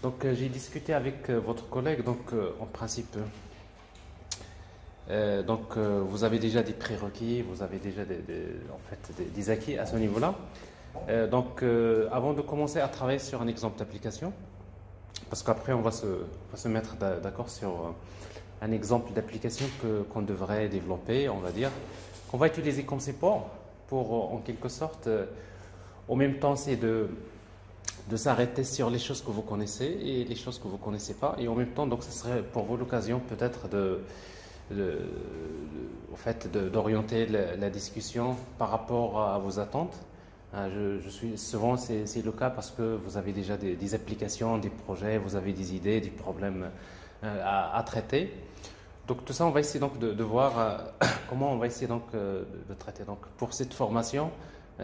Donc j'ai discuté avec votre collègue, donc en principe, vous avez déjà des prérequis, vous avez déjà en fait, des acquis à ce niveau-là. Avant de commencer à travailler sur un exemple d'application, parce qu'après on va se mettre d'accord sur un exemple d'application qu'on devrait développer, on va dire, qu'on va utiliser comme support pour en quelque sorte, en même temps, c'est de s'arrêter sur les choses que vous connaissez et les choses que vous ne connaissez pas. Et en même temps, donc, ce serait pour vous l'occasion peut-être au fait, d'orienter la discussion par rapport à vos attentes. Souvent, c'est le cas parce que vous avez déjà des applications, des projets, vous avez des idées, des problèmes à traiter. Donc tout ça, on va essayer donc de voir comment on va essayer donc de traiter. Donc pour cette formation,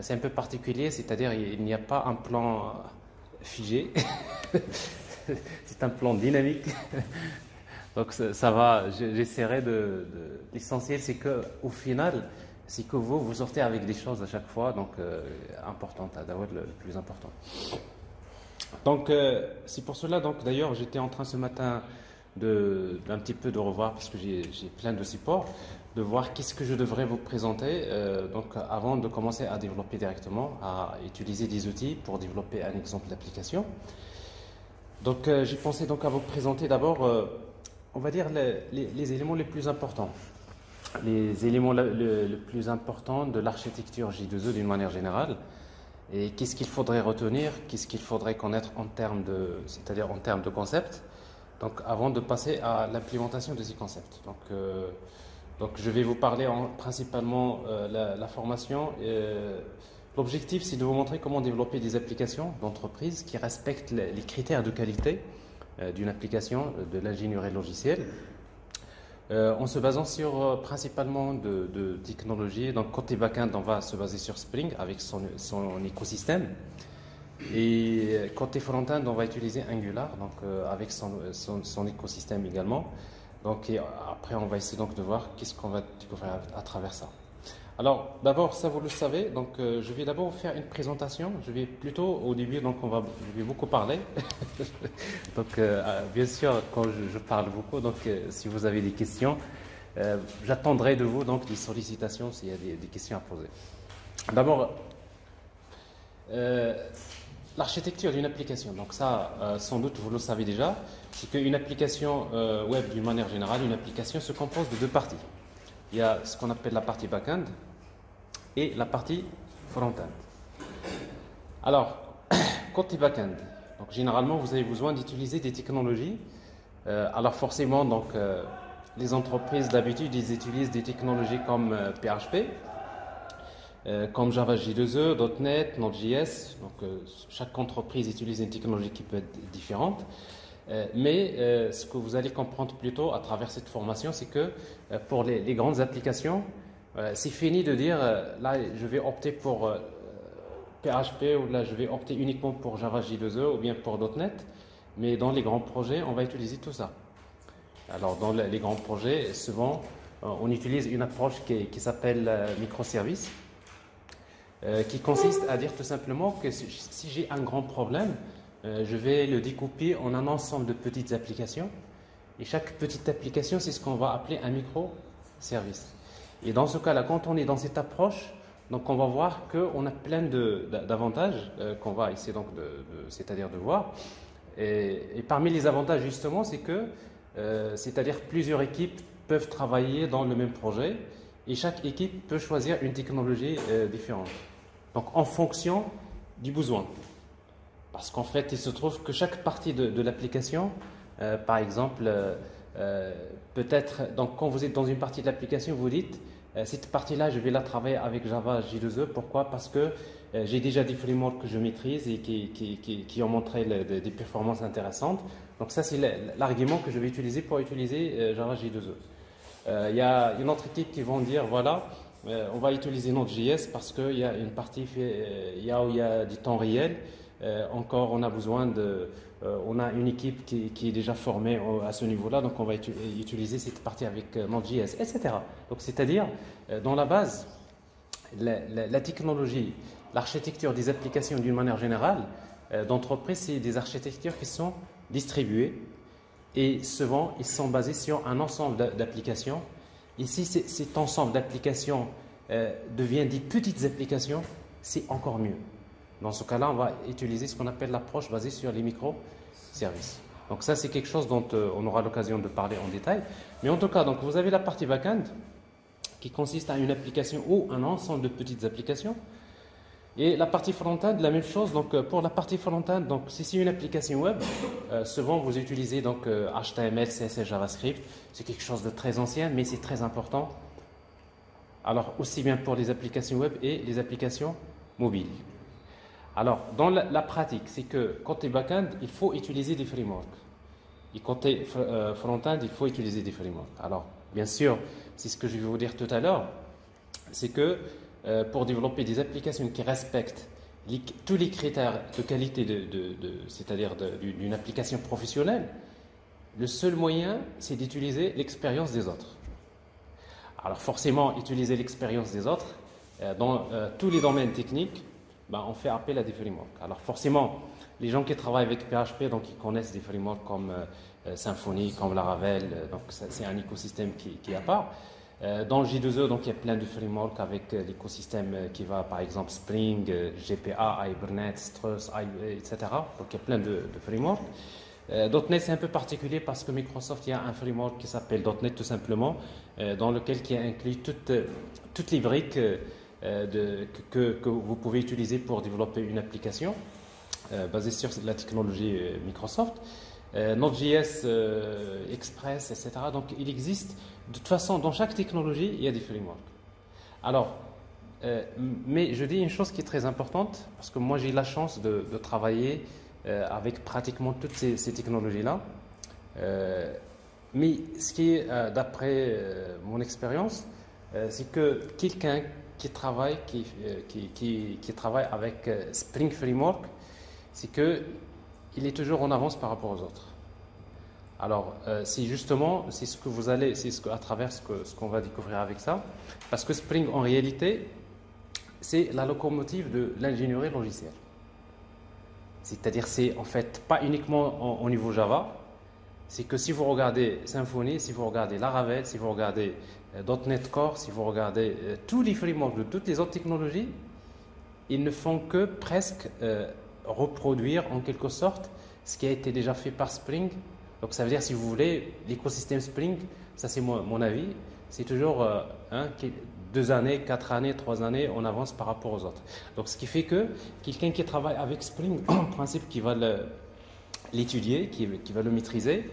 c'est un peu particulier, c'est-à-dire il n'y a pas un plan figé, c'est un plan dynamique. Donc ça va, j'essaierai l'essentiel, c'est que au final, c'est que vous sortez avec des choses à chaque fois, donc importantes, à d'abord le plus important. Donc c'est pour cela, donc d'ailleurs, j'étais en train ce matin d'un petit peu de revoir, parce que j'ai plein de supports, de voir qu'est-ce que je devrais vous présenter donc avant de commencer à développer directement, à utiliser des outils pour développer un exemple d'application. Donc j'ai pensé donc à vous présenter d'abord, on va dire les éléments les plus importants. Les éléments le plus importants de l'architecture J2E d'une manière générale. Et qu'est-ce qu'il faudrait retenir, qu'est-ce qu'il faudrait connaître c'est-à-dire en termes de concept, donc avant de passer à l'implémentation de ces concepts. Donc je vais vous parler principalement la formation. L'objectif, c'est de vous montrer comment développer des applications d'entreprise qui respectent les critères de qualité d'une application de l'ingénierie logicielle. En se basant sur principalement de technologies. Donc côté backend, on va se baser sur Spring avec son écosystème. Et côté front-end, on va utiliser Angular donc, avec son écosystème également. Donc après, on va essayer donc de voir qu'est-ce qu'on va découvrir à travers ça. Alors d'abord, ça vous le savez, donc je vais d'abord vous faire une présentation. Je vais plutôt au début, donc je vais beaucoup parler. Donc bien sûr, quand je parle beaucoup, donc si vous avez des questions, j'attendrai de vous donc des sollicitations s'il y a des questions à poser. D'abord, l'architecture d'une application. Donc ça, sans doute vous le savez déjà, c'est qu'une application web d'une manière générale, une application se compose de deux parties. Il y a ce qu'on appelle la partie back-end et la partie front-end. Alors, côté back-end, donc généralement vous avez besoin d'utiliser des technologies. Alors forcément, donc les entreprises d'habitude ils utilisent des technologies comme PHP, comme Java J2E, .NET, Node.js. Donc chaque entreprise utilise une technologie qui peut être différente. Mais ce que vous allez comprendre plutôt à travers cette formation, c'est que pour les grandes applications, c'est fini de dire là je vais opter pour PHP ou là je vais opter uniquement pour Java J2E ou bien pour .NET. Mais dans les grands projets, on va utiliser tout ça. Alors dans les grands projets, souvent on utilise une approche qui s'appelle microservice, qui consiste à dire tout simplement que si j'ai un grand problème, je vais le découper en un ensemble de petites applications. Et chaque petite application, c'est ce qu'on va appeler un microservice. Et dans ce cas-là, quand on est dans cette approche, donc on va voir qu'on a plein d'avantages qu'on va essayer donc c'est-à-dire de voir. Et parmi les avantages justement, c'est que c'est-à-dire plusieurs équipes peuvent travailler dans le même projet et chaque équipe peut choisir une technologie différente. Donc en fonction du besoin. Parce qu'en fait, il se trouve que chaque partie de l'application, par exemple, peut-être, donc quand vous êtes dans une partie de l'application, vous dites, cette partie-là, je vais la travailler avec Java J2E. Pourquoi? Parce que j'ai déjà des frameworks que je maîtrise et qui ont montré des performances intéressantes. Donc ça, c'est l'argument que je vais utiliser pour utiliser Java J2E. Il y a une autre équipe qui vont dire, voilà, on va utiliser Node.js parce qu'il y a une partie où il y a du temps réel. Encore, on a besoin on a une équipe qui est déjà formée à ce niveau-là, donc on va utiliser cette partie avec Node.js, etc. Donc, c'est-à-dire, dans la base, la technologie, l'architecture des applications d'une manière générale d'entreprise, c'est des architectures qui sont distribués et souvent ils sont basés sur un ensemble d'applications. Et si cet ensemble d'applications devient des petites applications, c'est encore mieux. Dans ce cas-là, on va utiliser ce qu'on appelle l'approche basée sur les microservices. Donc ça, c'est quelque chose dont on aura l'occasion de parler en détail. Mais en tout cas, donc, vous avez la partie back-end qui consiste à une application ou un ensemble de petites applications. Et la partie front-end, la même chose. Donc pour la partie front-end, donc si c'est une application web, souvent vous utilisez donc HTML, CSS, JavaScript. C'est quelque chose de très ancien, mais c'est très important. Alors aussi bien pour les applications web et les applications mobiles. Alors dans la pratique, c'est que côté back-end, il faut utiliser des frameworks. Et côté front-end, il faut utiliser des frameworks. Alors bien sûr, c'est ce que je vais vous dire tout à l'heure, c'est que pour développer des applications qui respectent tous les critères de qualité, c'est-à-dire d'une application professionnelle, le seul moyen, c'est d'utiliser l'expérience des autres. Alors forcément, utiliser l'expérience des autres, dans tous les domaines techniques, ben, on fait appel à des frameworks. Alors forcément, les gens qui travaillent avec PHP, donc ils connaissent des frameworks comme Symfony, comme Laravel, donc c'est un écosystème qui est à part. Dans J2E, donc, il y a plein de frameworks avec l'écosystème qui va, par exemple, Spring, GPA, Hibernate, Struts, etc. Donc, il y a plein de frameworks. .NET, c'est un peu particulier parce que Microsoft, il y a un framework qui s'appelle .NET tout simplement, dans lequel qui inclut toutes les briques que vous pouvez utiliser pour développer une application basée sur la technologie Microsoft. Node.js, Express, etc. Donc, il existe, de toute façon, dans chaque technologie, il y a des frameworks. Alors, mais je dis une chose qui est très importante, parce que moi, j'ai eu la chance de travailler avec pratiquement toutes ces technologies-là. Mais ce qui est, d'après mon expérience, c'est que quelqu'un qui travaille avec Spring Framework, c'est que il est toujours en avance par rapport aux autres. Alors, c'est justement, c'est à travers ce qu'on va découvrir avec ça, parce que Spring, en réalité, c'est la locomotive de l'ingénierie logicielle. C'est-à-dire, c'est en fait pas uniquement au niveau Java, c'est que si vous regardez Symfony, si vous regardez Laravel, si vous regardez .NET Core, si vous regardez tous les frameworks de toutes les autres technologies, ils ne font que presque reproduire en quelque sorte ce qui a été déjà fait par Spring. Donc ça veut dire, si vous voulez, l'écosystème Spring, ça c'est mon avis, c'est toujours 2 années, 4 années, 3 années en avance par rapport aux autres. Donc ce qui fait que quelqu'un qui travaille avec Spring, en principe, qui va l'étudier, qui va le maîtriser,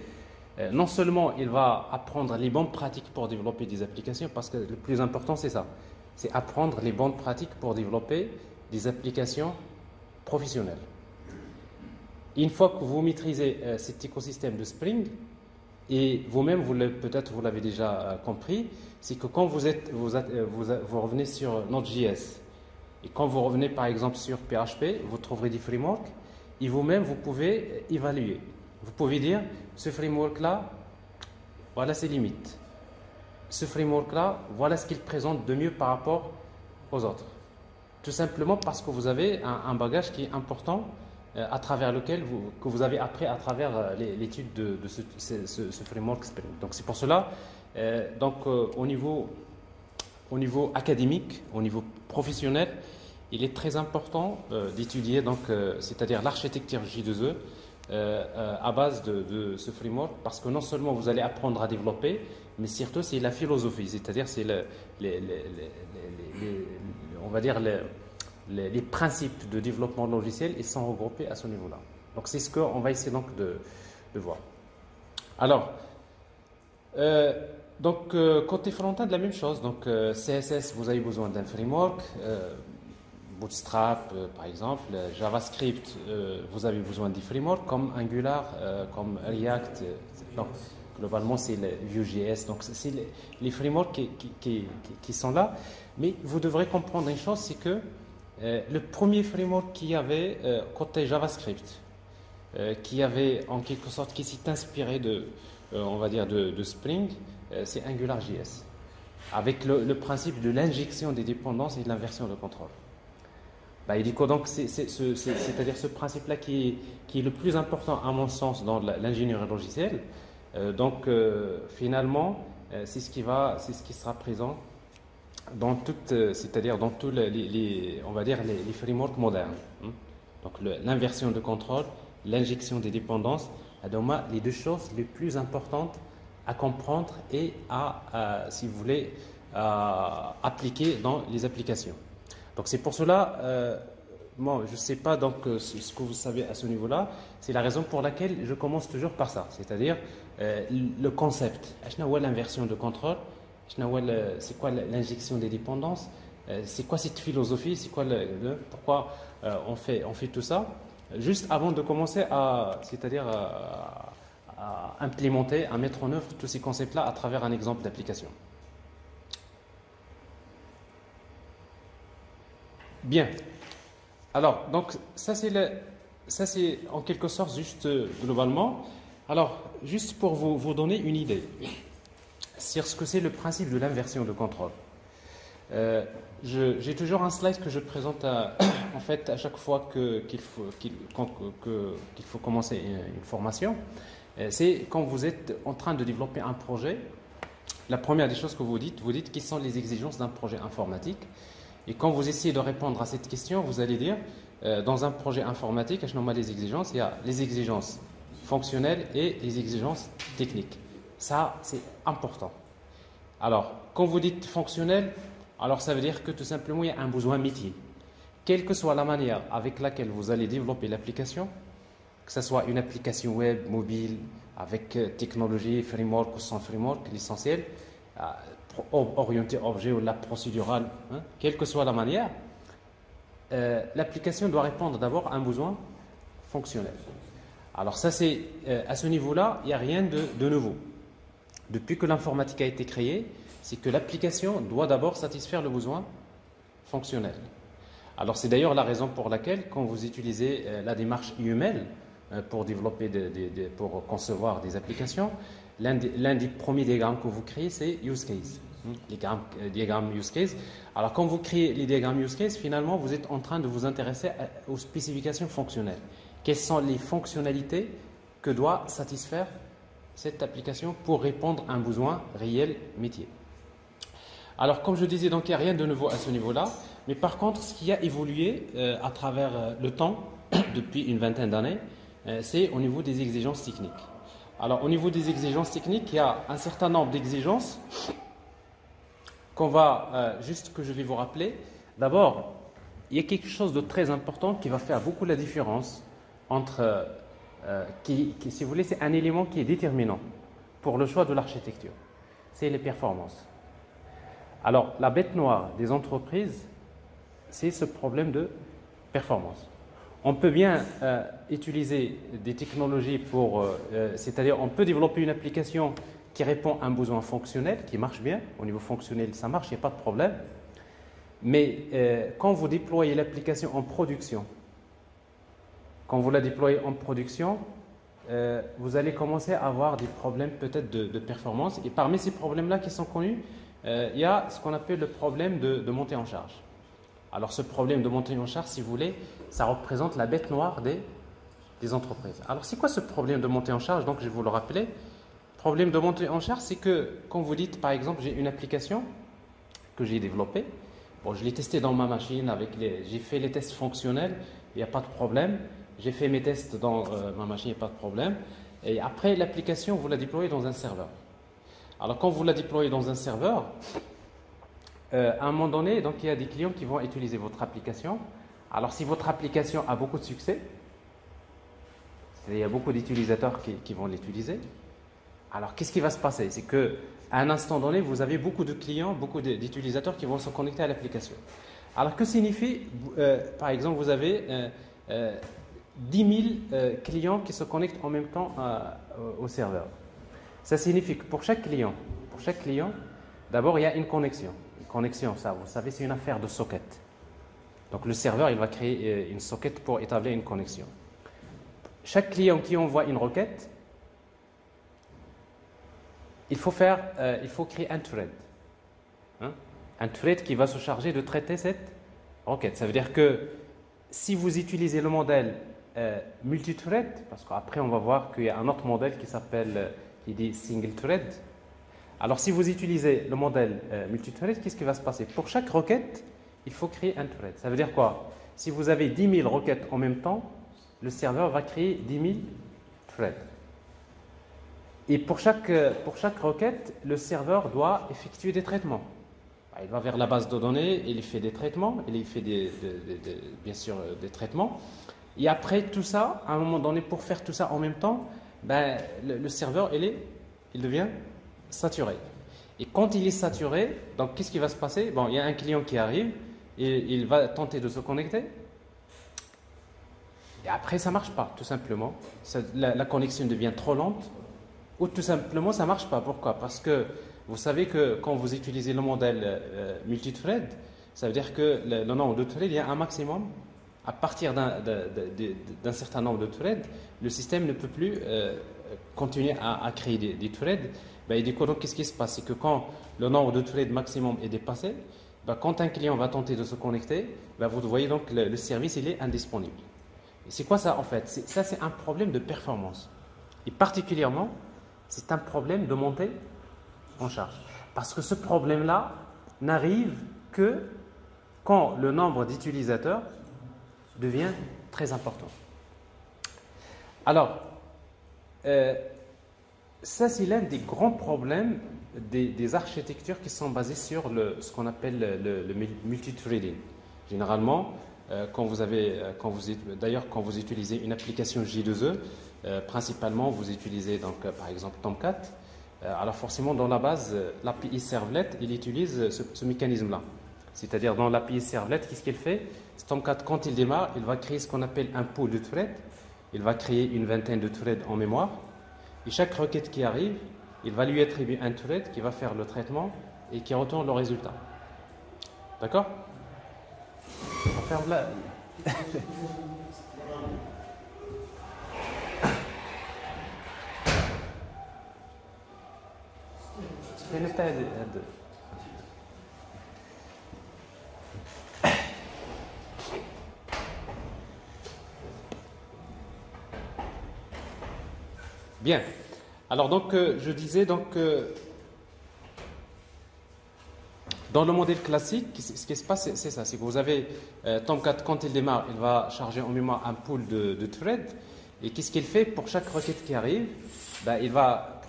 non seulement il va apprendre les bonnes pratiques pour développer des applications, parce que le plus important c'est ça, c'est apprendre les bonnes pratiques pour développer des applications professionnelles. Une fois que vous maîtrisez cet écosystème de Spring, et vous-même, peut-être vous l'avez déjà compris, c'est que quand vous revenez sur Node.js, et quand vous revenez par exemple sur PHP, vous trouverez des frameworks, et vous-même, vous pouvez évaluer. Vous pouvez dire, ce framework-là, voilà ses limites. Ce framework-là, voilà ce qu'il présente de mieux par rapport aux autres. Tout simplement parce que vous avez un bagage qui est important, à travers lequel que vous avez appris à travers l'étude de ce framework Spring. Donc c'est pour cela, au niveau académique, au niveau professionnel, il est très important d'étudier c'est-à-dire l'architecture J2E à base de ce framework, parce que non seulement vous allez apprendre à développer, mais surtout c'est la philosophie, c'est-à-dire c'est on va dire les principes de développement logiciel, ils sont regroupés à ce niveau-là. Donc c'est ce qu'on va essayer donc de voir. Alors, côté front-end, la même chose. Donc CSS, vous avez besoin d'un framework, Bootstrap par exemple, JavaScript, vous avez besoin des frameworks comme Angular, comme React. Donc globalement c'est le Vue.js. Donc c'est les frameworks qui sont là. Mais vous devrez comprendre une chose, c'est que le premier framework qu'il y avait côté JavaScript, qui avait en quelque sorte, qui s'est inspiré on va dire de Spring, c'est AngularJS, avec le principe de l'injection des dépendances et de l'inversion de contrôle. Bah, hélico, donc, c'est-à-dire ce principe-là qui est le plus important, à mon sens, dans l'ingénierie logicielle. Finalement, c'est ce qui sera présent dans c'est-à-dire dans tous on va dire les frameworks modernes. Hein. Donc, l'inversion de contrôle, l'injection des dépendances, les deux choses les plus importantes à comprendre et si vous voulez, à appliquer dans les applications. Donc c'est pour cela, moi je ne sais pas donc ce que vous savez à ce niveau-là, c'est la raison pour laquelle je commence toujours par ça, c'est-à-dire le concept. L'inversion de contrôle, c'est quoi l'injection des dépendances, c'est quoi cette philosophie, c'est quoi pourquoi on fait tout ça, juste avant de commencer c'est-à-dire à implémenter, à mettre en œuvre tous ces concepts-là à travers un exemple d'application. Bien. Alors, donc, ça c'est en quelque sorte juste globalement. Alors, juste pour vous donner une idée sur ce que c'est le principe de l'inversion de contrôle. J'ai toujours un slide que je présente en fait à chaque fois qu'il faut commencer une formation. C'est quand vous êtes en train de développer un projet. La première des choses que vous dites quelles sont les exigences d'un projet informatique. Et quand vous essayez de répondre à cette question, vous allez dire, dans un projet informatique, les exigences, il y a les exigences fonctionnelles et les exigences techniques. Ça, c'est important. Alors, quand vous dites fonctionnel, alors ça veut dire que tout simplement, il y a un besoin métier. Quelle que soit la manière avec laquelle vous allez développer l'application, que ce soit une application web, mobile, avec technologie, framework ou sans framework, l'essentiel, orienté objet ou la procédurale, hein, quelle que soit la manière, l'application doit répondre d'abord à un besoin fonctionnel. Alors ça c'est, à ce niveau-là, il n'y a rien de nouveau. Depuis que l'informatique a été créée, c'est que l'application doit d'abord satisfaire le besoin fonctionnel. Alors c'est d'ailleurs la raison pour laquelle, quand vous utilisez la démarche UML pour développer, pour concevoir des applications, l'un des premiers diagrammes que vous créez, c'est use case. Les diagrammes use case. Alors, quand vous créez les diagrammes use case, finalement, vous êtes en train de vous intéresser aux spécifications fonctionnelles. Quelles sont les fonctionnalités que doit satisfaire cette application pour répondre à un besoin réel métier. Alors, comme je disais, donc, il n'y a rien de nouveau à ce niveau-là. Mais par contre, ce qui a évolué à travers le temps, depuis une vingtaine d'années, c'est au niveau des exigences techniques. Alors, au niveau des exigences techniques, il y a un certain nombre d'exigences que je vais vous rappeler. D'abord, il y a quelque chose de très important qui va faire beaucoup la différence entre, si vous voulez, c'est un élément qui est déterminant pour le choix de l'architecture. C'est les performances. Alors, la bête noire des entreprises, c'est ce problème de performance. On peut bien utiliser des technologies c'est-à-dire on peut développer une application qui répond à un besoin fonctionnel, qui marche bien. Au niveau fonctionnel, ça marche, il n'y a pas de problème. Mais quand vous déployez l'application en production, vous allez commencer à avoir des problèmes peut-être de performance. Et parmi ces problèmes-là qui sont connus, il y a ce qu'on appelle le problème de montée en charge. Alors ce problème de montée en charge, si vous voulez, ça représente la bête noire des entreprises. Alors c'est quoi ce problème de montée en charge? Donc je vais vous le rappeler. Le problème de montée en charge, c'est que quand vous dites, par exemple, j'ai une application que j'ai développée, bon, je l'ai testée dans ma machine, j'ai fait les tests fonctionnels, il n'y a pas de problème. J'ai fait mes tests dans ma machine, il n'y a pas de problème. Et après, l'application, vous la déployez dans un serveur. Alors quand vous la déployez dans un serveur, à un moment donné, donc, il y a des clients qui vont utiliser votre application. Alors, si votre application a beaucoup de succès, il y a beaucoup d'utilisateurs qui vont l'utiliser, alors qu'est-ce qui va se passer? C'est qu'à un instant donné, vous avez beaucoup de clients, beaucoup d'utilisateurs qui vont se connecter à l'application. Alors, que signifie, par exemple, vous avez 10 000 clients qui se connectent en même temps au serveur. Ça signifie que pour chaque client, d'abord, il y a une connexion. Connexion, ça, vous savez, c'est une affaire de socket. Donc le serveur, il va créer une socket pour établir une connexion. Chaque client qui envoie une requête, il faut créer un thread. Un thread qui va se charger de traiter cette requête. Ça veut dire que si vous utilisez le modèle multithread, parce qu'après on va voir qu'il y a un autre modèle qui s'appelle, qui dit single thread. Alors si vous utilisez le modèle multithread, qu'est-ce qui va se passer? Pour chaque requête, il faut créer un thread. Ça veut dire quoi? Si vous avez 10 000 requêtes en même temps, le serveur va créer 10 000 threads. Et pour chaque requête, le serveur doit effectuer des traitements. Il va vers la base de données, il fait des traitements, il fait bien sûr des traitements. Et après tout ça, à un moment donné, pour faire tout ça en même temps, le serveur, il devient saturé. Et quand il est saturé, donc qu'est-ce qui va se passer? Bon, il y a un client qui arrive, et il va tenter de se connecter. Et après, ça ne marche pas, tout simplement. La connexion devient trop lente, ou tout simplement, ça ne marche pas. Pourquoi? Parce que vous savez que quand vous utilisez le modèle multithread, ça veut dire que le nombre de threads, il y a un maximum. À partir d'un certain nombre de threads, le système ne peut plus continuer à créer des threads. Et du coup, qu'est-ce qui se passe? C'est que quand le nombre de threads maximum est dépassé, quand un client va tenter de se connecter, vous voyez donc le service il est indisponible. Et c'est quoi ça en fait? Ça c'est un problème de performance. Et particulièrement, c'est un problème de montée en charge. Parce que ce problème-là n'arrive que quand le nombre d'utilisateurs devient très important. Alors, ça c'est l'un des grands problèmes des architectures qui sont basées sur ce qu'on appelle le multithreading. Généralement, quand vous utilisez une application J2E, principalement vous utilisez donc par exemple Tomcat. Alors forcément dans la base, l'API Servlet, il utilise ce mécanisme-là. C'est-à-dire dans l'API Servlet, qu'est-ce qu'il fait? Tomcat, quand il démarre, il va créer ce qu'on appelle un pool de threads. Il va créer une vingtaine de threads en mémoire. Et chaque requête qui arrive, il va lui attribuer un thread qui va faire le traitement et qui retourne le résultat. D'accord? On ferme là. Bien. Alors donc, je disais donc dans le modèle classique, ce qui se passe, c'est ça, c'est que vous avez Tomcat, quand il démarre, il va charger en mémoire un pool de threads. Et qu'est-ce qu'il fait pour chaque requête qui arrive? Il va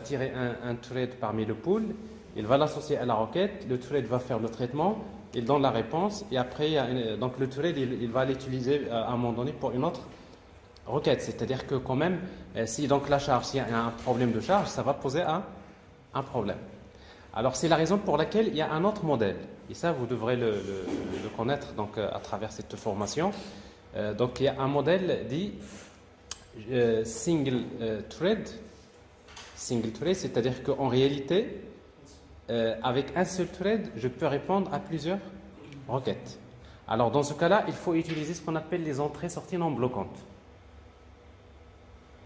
tirer un thread parmi le pool, il va l'associer à la requête, le thread va faire le traitement, il donne la réponse, et après, donc le thread, il va l'utiliser à un moment donné pour une autre requête. C'est-à-dire que quand même, si donc la charge, s'il y a un problème de charge, ça va poser un problème. Alors c'est la raison pour laquelle il y a un autre modèle, et ça vous devrez le connaître donc, à travers cette formation. Donc il y a un modèle dit single thread, c'est-à-dire qu'en réalité, avec un seul thread, je peux répondre à plusieurs requêtes. Alors dans ce cas-là, il faut utiliser ce qu'on appelle les entrées-sorties non bloquantes.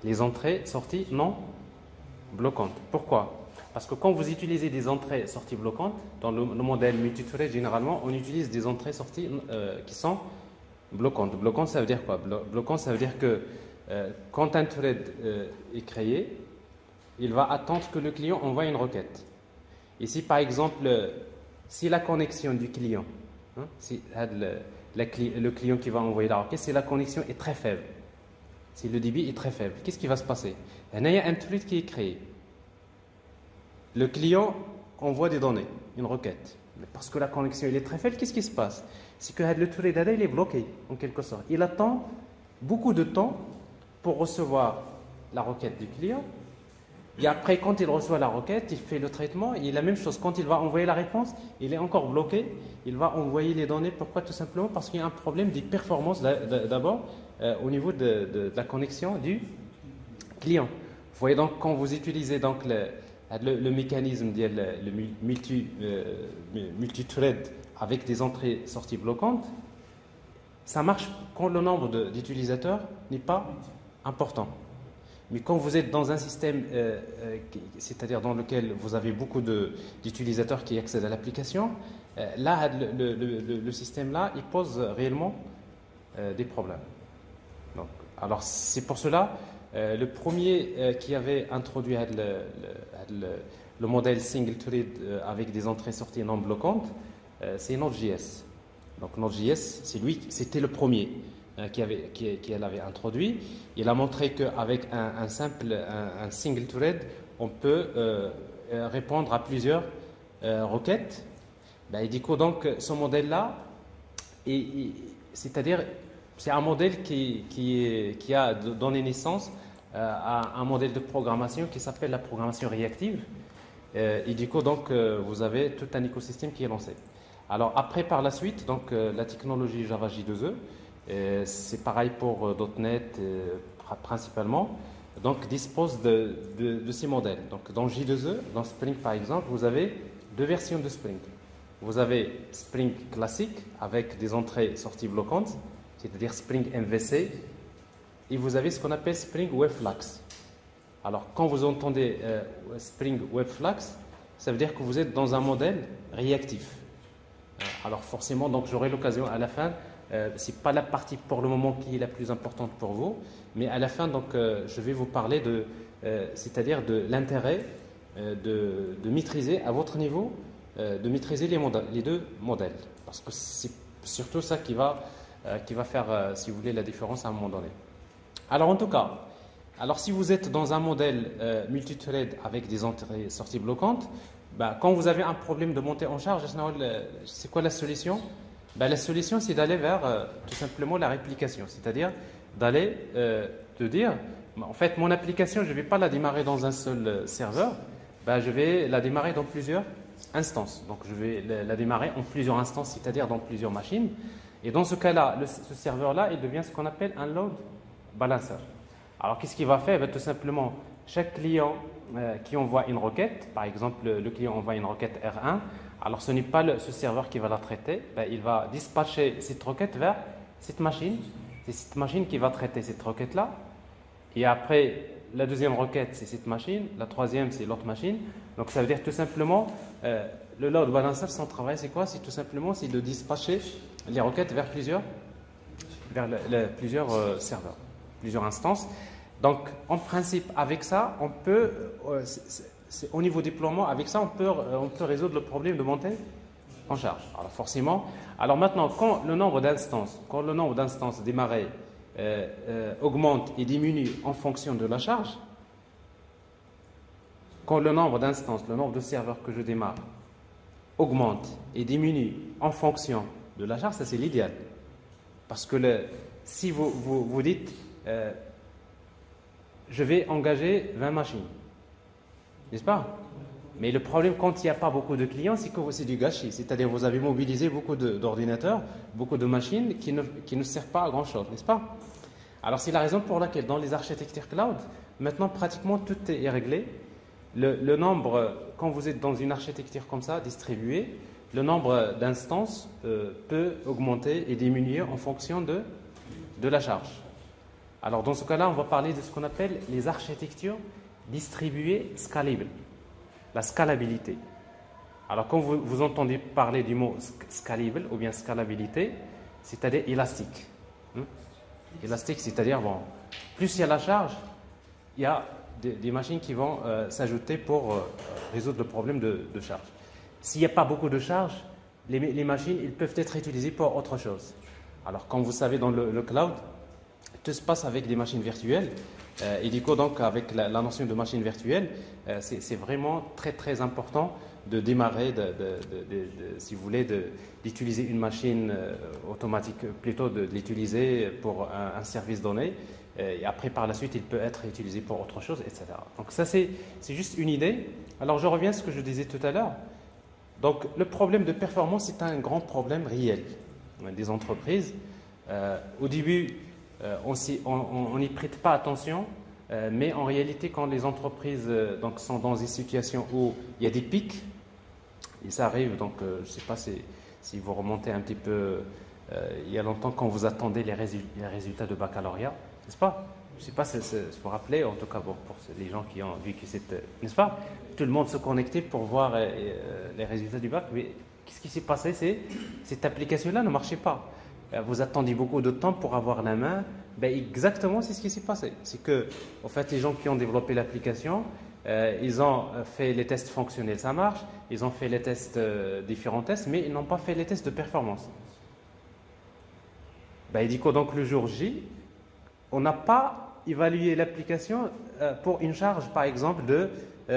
Les entrées-sorties non bloquantes. Pourquoi? Parce que quand vous utilisez des entrées-sorties bloquantes, dans le modèle multithread, généralement, on utilise des entrées-sorties qui sont bloquantes. Bloquante, ça veut dire quoi? Bloquante, ça veut dire que quand un thread est créé, il va attendre que le client envoie une requête. Et si par exemple, si la connexion du client, si le client qui va envoyer la requête, si la connexion est très faible, si le débit est très faible, qu'est-ce qui va se passer? Il y a un thread qui est créé. Le client envoie des données, une requête. Mais parce que la connexion est très faible, qu'est-ce qui se passe? C'est que le thread il est bloqué, en quelque sorte. Il attend beaucoup de temps pour recevoir la requête du client. Et après, quand il reçoit la requête, il fait le traitement. Et la même chose, quand il va envoyer la réponse, il est encore bloqué. Il va envoyer les données. Pourquoi? Tout simplement parce qu'il y a un problème de performance d'abord au niveau de la connexion du client. Vous voyez donc, quand vous utilisez donc le mécanisme le multithread avec des entrées-sorties bloquantes, ça marche quand le nombre d'utilisateurs n'est pas important. Mais quand vous êtes dans un système, c'est-à-dire dans lequel vous avez beaucoup d'utilisateurs qui accèdent à l'application, là, le système-là, il pose réellement des problèmes. Donc, alors c'est pour cela, le premier qui avait introduit le modèle single thread avec des entrées-sorties non bloquantes, c'est Node.js. Donc Node.js, c'était le premier qui l'avait introduit. Il a montré qu'avec un single thread, on peut répondre à plusieurs requêtes. Et du coup, donc, ce modèle-là, c'est-à-dire, c'est un modèle qui a donné naissance à un modèle de programmation qui s'appelle la programmation réactive. Et du coup, donc, vous avez tout un écosystème qui est lancé. Alors après, par la suite, donc, la technologie Java J2E, c'est pareil pour .NET principalement, donc dispose de ces modèles. Donc dans J2E, dans Spring par exemple, vous avez deux versions de Spring. Vous avez Spring classique avec des entrées-sorties bloquantes, c'est-à-dire Spring MVC, et vous avez ce qu'on appelle Spring WebFlux. Alors quand vous entendez Spring WebFlux, ça veut dire que vous êtes dans un modèle réactif. Alors forcément, donc j'aurai l'occasion à la fin, c'est pas la partie pour le moment qui est la plus importante pour vous, mais à la fin, donc je vais vous parler c'est-à-dire de l'intérêt de maîtriser à votre niveau, de maîtriser les deux modèles, parce que c'est surtout ça qui va faire, si vous voulez, la différence à un moment donné. Alors en tout cas, alors si vous êtes dans un modèle multithread avec des entrées-sorties bloquantes, quand vous avez un problème de montée en charge, c'est quoi la solution? La solution, c'est d'aller vers tout simplement la réplication, c'est-à-dire d'aller te dire, en fait, mon application, je ne vais pas la démarrer dans un seul serveur, je vais la démarrer dans plusieurs instances. Donc, je vais la démarrer en plusieurs instances, c'est-à-dire dans plusieurs machines. Et dans ce cas-là, ce serveur-là, il devient ce qu'on appelle un load balancer. Alors, qu'est-ce qu'il va faire? Tout simplement, chaque client qui envoie une requête, par exemple, le client envoie une requête R1, alors ce n'est pas ce serveur qui va la traiter, il va dispatcher cette requête vers cette machine. C'est cette machine qui va traiter cette requête-là. Et après, la deuxième requête, c'est cette machine. La troisième, c'est l'autre machine. Donc ça veut dire tout simplement, le load balancer, son travail, c'est quoi? C'est tout simplement de dispatcher les requêtes vers plusieurs serveurs, plusieurs instances. Donc, en principe, avec ça, on peut, au niveau déploiement, avec ça, on peut résoudre le problème de montée en charge. Alors, forcément, alors maintenant, quand le nombre d'instances démarrées augmente et diminue en fonction de la charge, quand le nombre d'instances, le nombre de serveurs que je démarre augmente et diminue en fonction de la charge, ça c'est l'idéal. Parce que si vous dites je vais engager 20 machines, n'est-ce pas? Mais le problème, quand il n'y a pas beaucoup de clients, c'est que c'est du gâchis. C'est-à-dire vous avez mobilisé beaucoup d'ordinateurs, beaucoup de machines qui ne servent pas à grand-chose, n'est-ce pas? Alors c'est la raison pour laquelle dans les architectures cloud, maintenant pratiquement tout est réglé. Le nombre, quand vous êtes dans une architecture comme ça, distribuée, le nombre d'instances peut augmenter et diminuer en fonction de la charge. Alors dans ce cas-là, on va parler de ce qu'on appelle les architectures distribuées scalables, la scalabilité. Alors quand vous entendez parler du mot scalable ou bien scalabilité, c'est-à-dire élastique. Élastique, c'est-à-dire, plus il y a la charge, il y a des machines qui vont s'ajouter pour résoudre le problème de charge. S'il n'y a pas beaucoup de charge, les machines ils peuvent être utilisées pour autre chose. Alors comme vous savez, dans le cloud, tout se passe avec des machines virtuelles. Et du coup, donc, avec la notion de machine virtuelle, c'est vraiment très très important de démarrer, si vous voulez, d'utiliser une machine automatique, plutôt de l'utiliser pour un service donné. Et après, par la suite, il peut être utilisé pour autre chose, etc. Donc ça, c'est juste une idée. Alors, je reviens à ce que je disais tout à l'heure. Donc, le problème de performance, c'est un grand problème réel des entreprises. Au début, on n'y prête pas attention, mais en réalité, quand les entreprises donc, sont dans une situation où il y a des pics, et ça arrive, donc je ne sais pas si vous remontez un petit peu, il y a longtemps, quand vous attendez les résultats de baccalauréat, n'est-ce pas? Je ne sais pas si vous vous rappelez, en tout cas pour les gens qui ont vécu n'est-ce pas? Tout le monde se connectait pour voir les résultats du bac, mais qu'est-ce qui s'est passé? Cette application-là ne marchait pas. vous attendez beaucoup de temps pour avoir la main. Ben, exactement, c'est ce qui s'est passé. C'est que, en fait, les gens qui ont développé l'application, ils ont fait les tests fonctionnels, ça marche. Ils ont fait les tests, différents tests, mais ils n'ont pas fait les tests de performance. Ben, il dit que donc le jour J, on n'a pas évalué l'application pour une charge, par exemple, de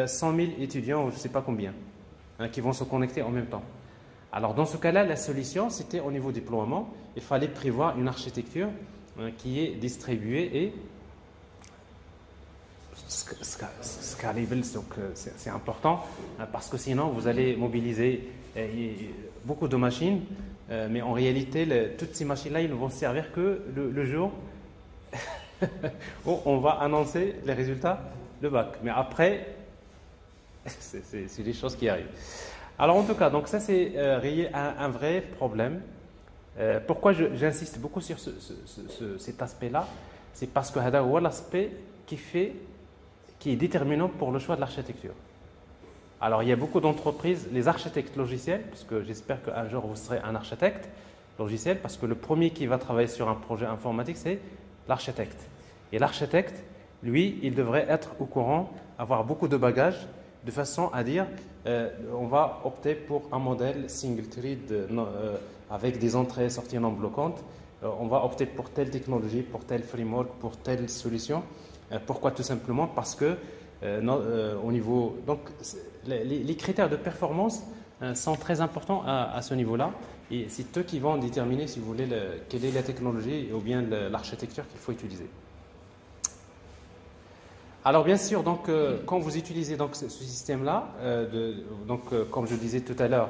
100 000 étudiants ou je ne sais pas combien, hein, qui vont se connecter en même temps. Alors, dans ce cas-là, la solution, c'était au niveau déploiement, il fallait prévoir une architecture qui est distribuée et scalable. Donc, c'est important parce que sinon, vous allez mobiliser beaucoup de machines, mais en réalité, toutes ces machines-là, ils ne vont servir que le jour où on va annoncer les résultats de bac. Mais après, c'est des choses qui arrivent. Alors en tout cas, donc ça c'est un vrai problème. Pourquoi j'insiste beaucoup sur cet aspect-là? C'est parce que c'est l'aspect qui est déterminant pour le choix de l'architecture. Alors il y a beaucoup d'entreprises, les architectes logiciels, parce que j'espère qu'un jour vous serez un architecte logiciel, parce que le premier qui va travailler sur un projet informatique, c'est l'architecte. Et l'architecte, lui, il devrait être au courant, avoir beaucoup de bagages, de façon à dire on va opter pour un modèle single thread avec des entrées et sorties non bloquantes. On va opter pour telle technologie, pour tel framework, pour telle solution. Pourquoi? Tout simplement parce que au niveau, donc, les critères de performance sont très importants à ce niveau-là. Et c'est eux qui vont déterminer, si vous voulez, quelle est la technologie ou bien l'architecture qu'il faut utiliser. Alors bien sûr, donc, quand vous utilisez donc, ce système-là, comme je disais tout à l'heure,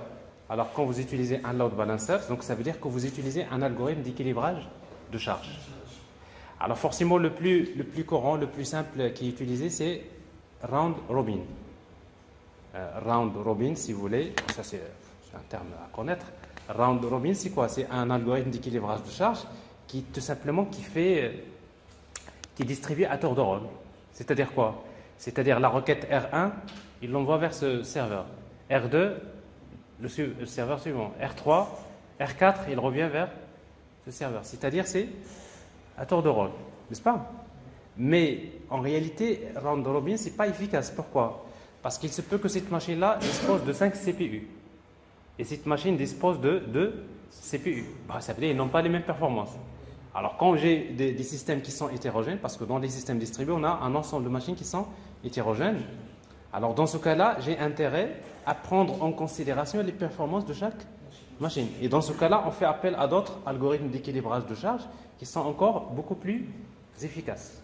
alors quand vous utilisez un load balancer, donc ça veut dire que vous utilisez un algorithme d'équilibrage de charge. Alors forcément, le plus courant, le plus simple qui est utilisé, c'est round robin. Round robin, si vous voulez, ça c'est un terme à connaître. Round robin, c'est quoi? C'est un algorithme d'équilibrage de charge qui tout simplement qui distribue à tour de rôle. C'est-à-dire quoi? C'est-à-dire la requête R1, il l'envoie vers ce serveur. R2, le serveur suivant. R3, R4, il revient vers ce serveur. C'est-à-dire c'est à tour de rôle, n'est-ce pas? Mais en réalité, round robin, ce n'est pas efficace. Pourquoi? Parce qu'il se peut que cette machine-là dispose de 5 CPU. Et cette machine dispose de 2 CPU. Ça veut dire qu'ils n'ont pas les mêmes performances. Alors, quand j'ai des systèmes qui sont hétérogènes, parce que dans les systèmes distribués, on a un ensemble de machines qui sont hétérogènes, alors dans ce cas-là, j'ai intérêt à prendre en considération les performances de chaque machine. Et dans ce cas-là, on fait appel à d'autres algorithmes d'équilibrage de charge qui sont encore beaucoup plus efficaces.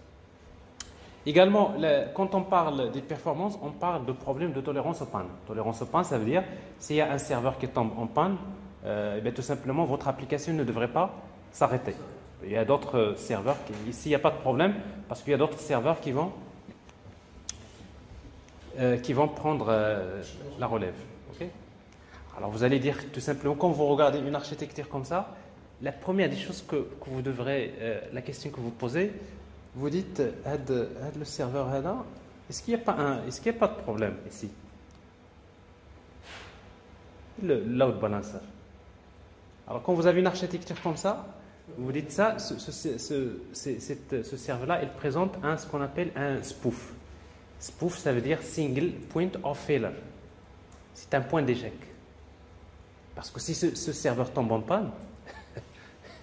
Également, quand on parle des performances, on parle de problème de tolérance aux pannes. Tolérance aux pannes, ça veut dire s'il y a un serveur qui tombe en panne, tout simplement, votre application ne devrait pas s'arrêter. Il y a d'autres serveurs, ici il n'y a pas de problème, parce qu'il y a d'autres serveurs qui vont prendre la relève. Okay? Alors vous allez dire tout simplement, quand vous regardez une architecture comme ça, la première des choses que vous devrez, la question que vous posez, vous dites, le serveur là, est-ce qu'il n'y a pas de problème ici? Le load balancer. Alors quand vous avez une architecture comme ça, vous dites ça, ce serveur-là, il présente ce qu'on appelle un spoof. Spoof, ça veut dire single point of failure. C'est un point d'échec. Parce que si ce serveur tombe en panne,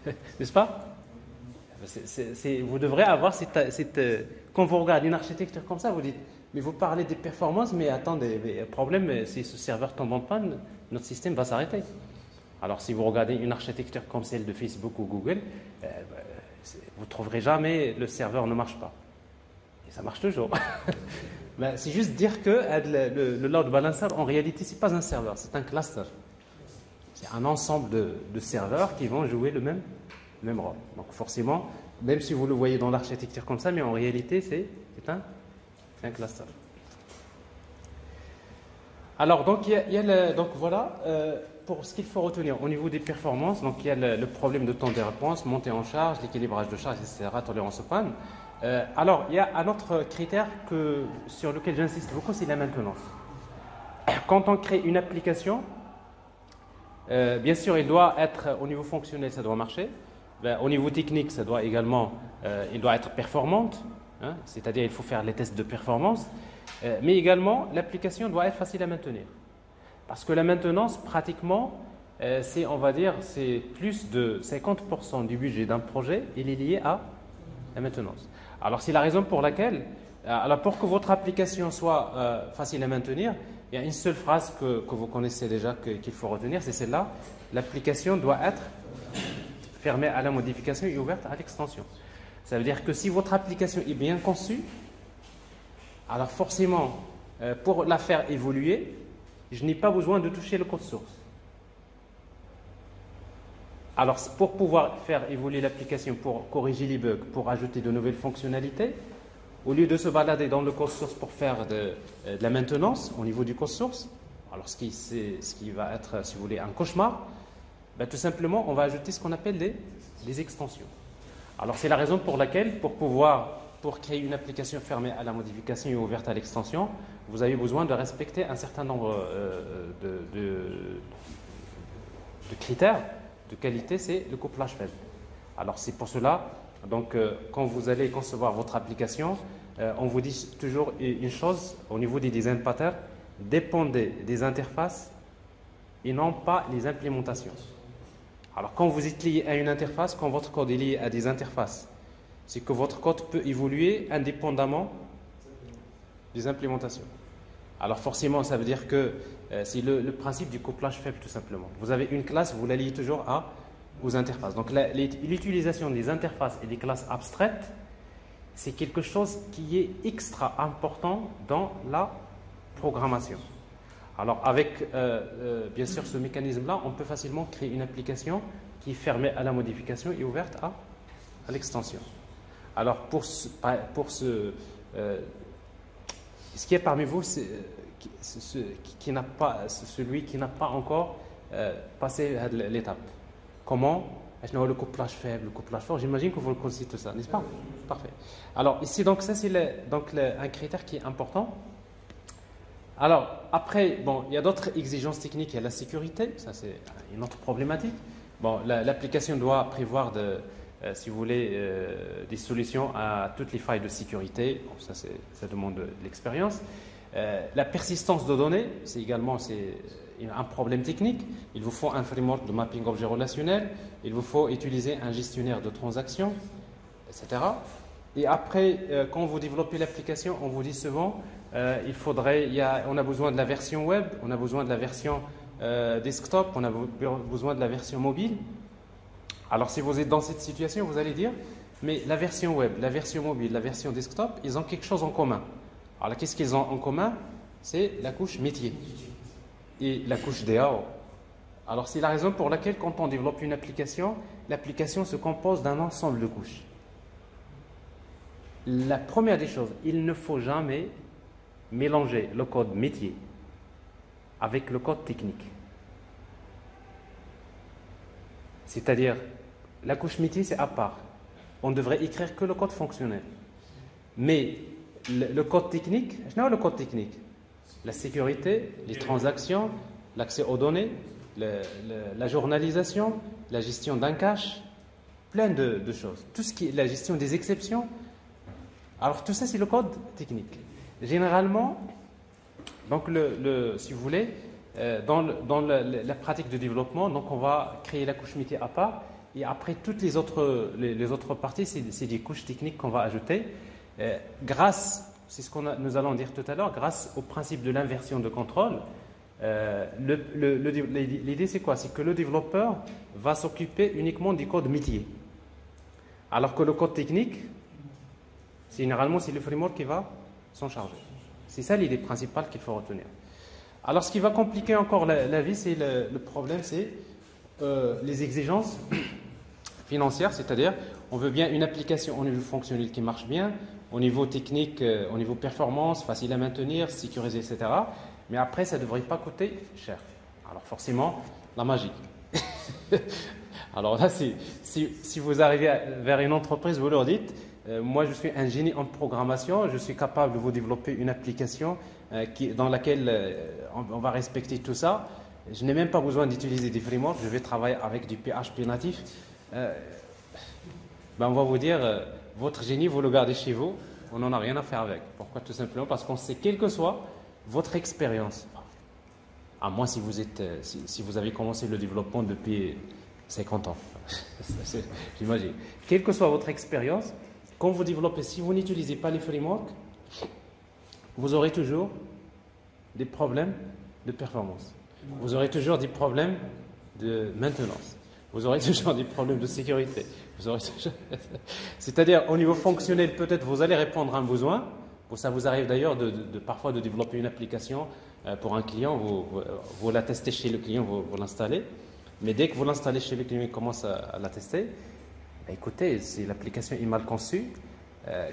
n'est-ce pas? Vous devrez avoir quand vous regardez une architecture comme ça, vous dites, mais vous parlez des performances, mais attendez, le problème, si ce serveur tombe en panne, notre système va s'arrêter. Alors, si vous regardez une architecture comme celle de Facebook ou Google, vous ne trouverez jamais le serveur ne marche pas. Et ça marche toujours. C'est juste dire que le load balancer, en réalité, ce n'est pas un serveur, c'est un cluster. C'est un ensemble de serveurs qui vont jouer le même rôle. Donc, forcément, même si vous le voyez dans l'architecture comme ça, mais en réalité, c'est un cluster. Alors, donc, donc voilà, pour ce qu'il faut retenir au niveau des performances, donc il y a le problème de temps de réponse, montée en charge, l'équilibrage de charge, etc., tolérance aux pannes. Alors, il y a un autre critère sur lequel j'insiste beaucoup, c'est la maintenance. Quand on crée une application, bien sûr, il doit être au niveau fonctionnel, ça doit marcher, Ben, au niveau technique, ça doit également, il doit être performante, hein, c'est-à-dire il faut faire les tests de performance, mais également l'application doit être facile à maintenir. Parce que la maintenance, pratiquement, c'est, on va dire, c'est plus de 50% du budget d'un projet, il est lié à la maintenance. Alors, c'est la raison pour laquelle, alors pour que votre application soit facile à maintenir, il y a une seule phrase que vous connaissez déjà qu'il faut retenir, c'est celle-là. L'application doit être fermée à la modification et ouverte à l'extension. Ça veut dire que si votre application est bien conçue, alors forcément, pour la faire évoluer, je n'ai pas besoin de toucher le code source. Alors, pour pouvoir faire évoluer l'application, pour corriger les bugs, pour ajouter de nouvelles fonctionnalités, au lieu de se balader dans le code source pour faire de la maintenance au niveau du code source, alors ce qui va être, si vous voulez, un cauchemar, ben, tout simplement, on va ajouter ce qu'on appelle des extensions. Alors, c'est la raison pour laquelle, pour créer une application fermée à la modification et ouverte à l'extension, vous avez besoin de respecter un certain nombre de critères de qualité, c'est le couplage faible. Alors c'est pour cela, donc quand vous allez concevoir votre application, on vous dit toujours une chose au niveau des design patterns, dépendez des interfaces et non pas les implémentations. Alors quand vous êtes lié à une interface, quand votre code est lié à des interfaces, c'est que votre code peut évoluer indépendamment des implémentations. Alors forcément, ça veut dire que c'est le principe du couplage faible tout simplement. Vous avez une classe, vous la liez toujours aux interfaces. Donc l'utilisation des interfaces et des classes abstraites, c'est quelque chose qui est extra important dans la programmation. Alors avec bien sûr ce mécanisme-là, on peut facilement créer une application qui est fermée à la modification et ouverte à l'extension. Alors pour ce qui est parmi vous, celui qui n'a pas encore passé l'étape. Comment? Le couplage faible, le couplage fort, j'imagine que vous le connaissez tout ça, n'est-ce pas? Parfait. Alors ici, donc ça c'est un critère qui est important. Alors après, bon, il y a d'autres exigences techniques, il y a la sécurité, ça c'est une autre problématique. Bon, l'application doit prévoir si vous voulez, des solutions à toutes les failles de sécurité. Bon, ça demande de l'expérience. La persistance de données, c'est également un problème technique. Il vous faut un framework de mapping objet relationnel, il vous faut utiliser un gestionnaire de transactions, etc. Et après, quand vous développez l'application, on vous dit souvent, on a besoin de la version web, on a besoin de la version desktop, on a besoin de la version mobile. Alors si vous êtes dans cette situation, vous allez dire, mais la version web, la version mobile, la version desktop, ils ont quelque chose en commun. Alors qu'est-ce qu'ils ont en commun? C'est la couche métier et la couche DAO. Alors c'est la raison pour laquelle quand on développe une application, l'application se compose d'un ensemble de couches. La première des choses, il ne faut jamais mélanger le code métier avec le code technique. C'est-à-dire, la couche métier, c'est à part. On devrait écrire que le code fonctionnel. Mais le code technique, je n'ai pas le code technique. La sécurité, les transactions, l'accès aux données, la journalisation, la gestion d'un cache, plein de choses. Tout ce qui est la gestion des exceptions. Alors tout ça, c'est le code technique. Généralement, donc si vous voulez, dans la pratique de développement, donc on va créer la couche métier à part. Et après, toutes les autres parties, c'est des couches techniques qu'on va ajouter. C'est ce que nous allons dire tout à l'heure, grâce au principe de l'inversion de contrôle, l'idée c'est quoi? C'est que le développeur va s'occuper uniquement du code métier. Alors que le code technique, généralement, c'est le framework qui va s'en charger. C'est ça l'idée principale qu'il faut retenir. Alors, ce qui va compliquer encore la vie, c'est le problème, c'est les exigences financières, c'est-à-dire on veut bien une application au niveau fonctionnel qui marche bien, au niveau technique, au niveau performance, facile à maintenir, sécurisé, etc. Mais après, ça ne devrait pas coûter cher. Alors forcément, la magie. Alors là, si vous arrivez vers une entreprise, vous leur dites, moi je suis un génie en programmation, je suis capable de vous développer une application dans laquelle on va respecter tout ça. Je n'ai même pas besoin d'utiliser des frameworks, je vais travailler avec du PHP natif. ben, on va vous dire, votre génie, vous le gardez chez vous, on n'en a rien à faire avec. Pourquoi? Tout simplement parce qu'on sait, quelle que soit votre expérience, à moins si vous, êtes, si vous avez commencé le développement depuis 50 ans, j'imagine. Quelle que soit votre expérience, quand vous développez, si vous n'utilisez pas les frameworks, vous aurez toujours des problèmes de performance. Vous aurez toujours des problèmes de maintenance. Vous aurez toujours des problèmes de sécurité. C'est-à-dire, au niveau fonctionnel, peut-être vous allez répondre à un besoin. Ça vous arrive d'ailleurs parfois de développer une application pour un client. Vous la testez chez le client, vous l'installez. Mais dès que vous l'installez chez le client, il commence à la tester. Écoutez, si l'application est mal conçue,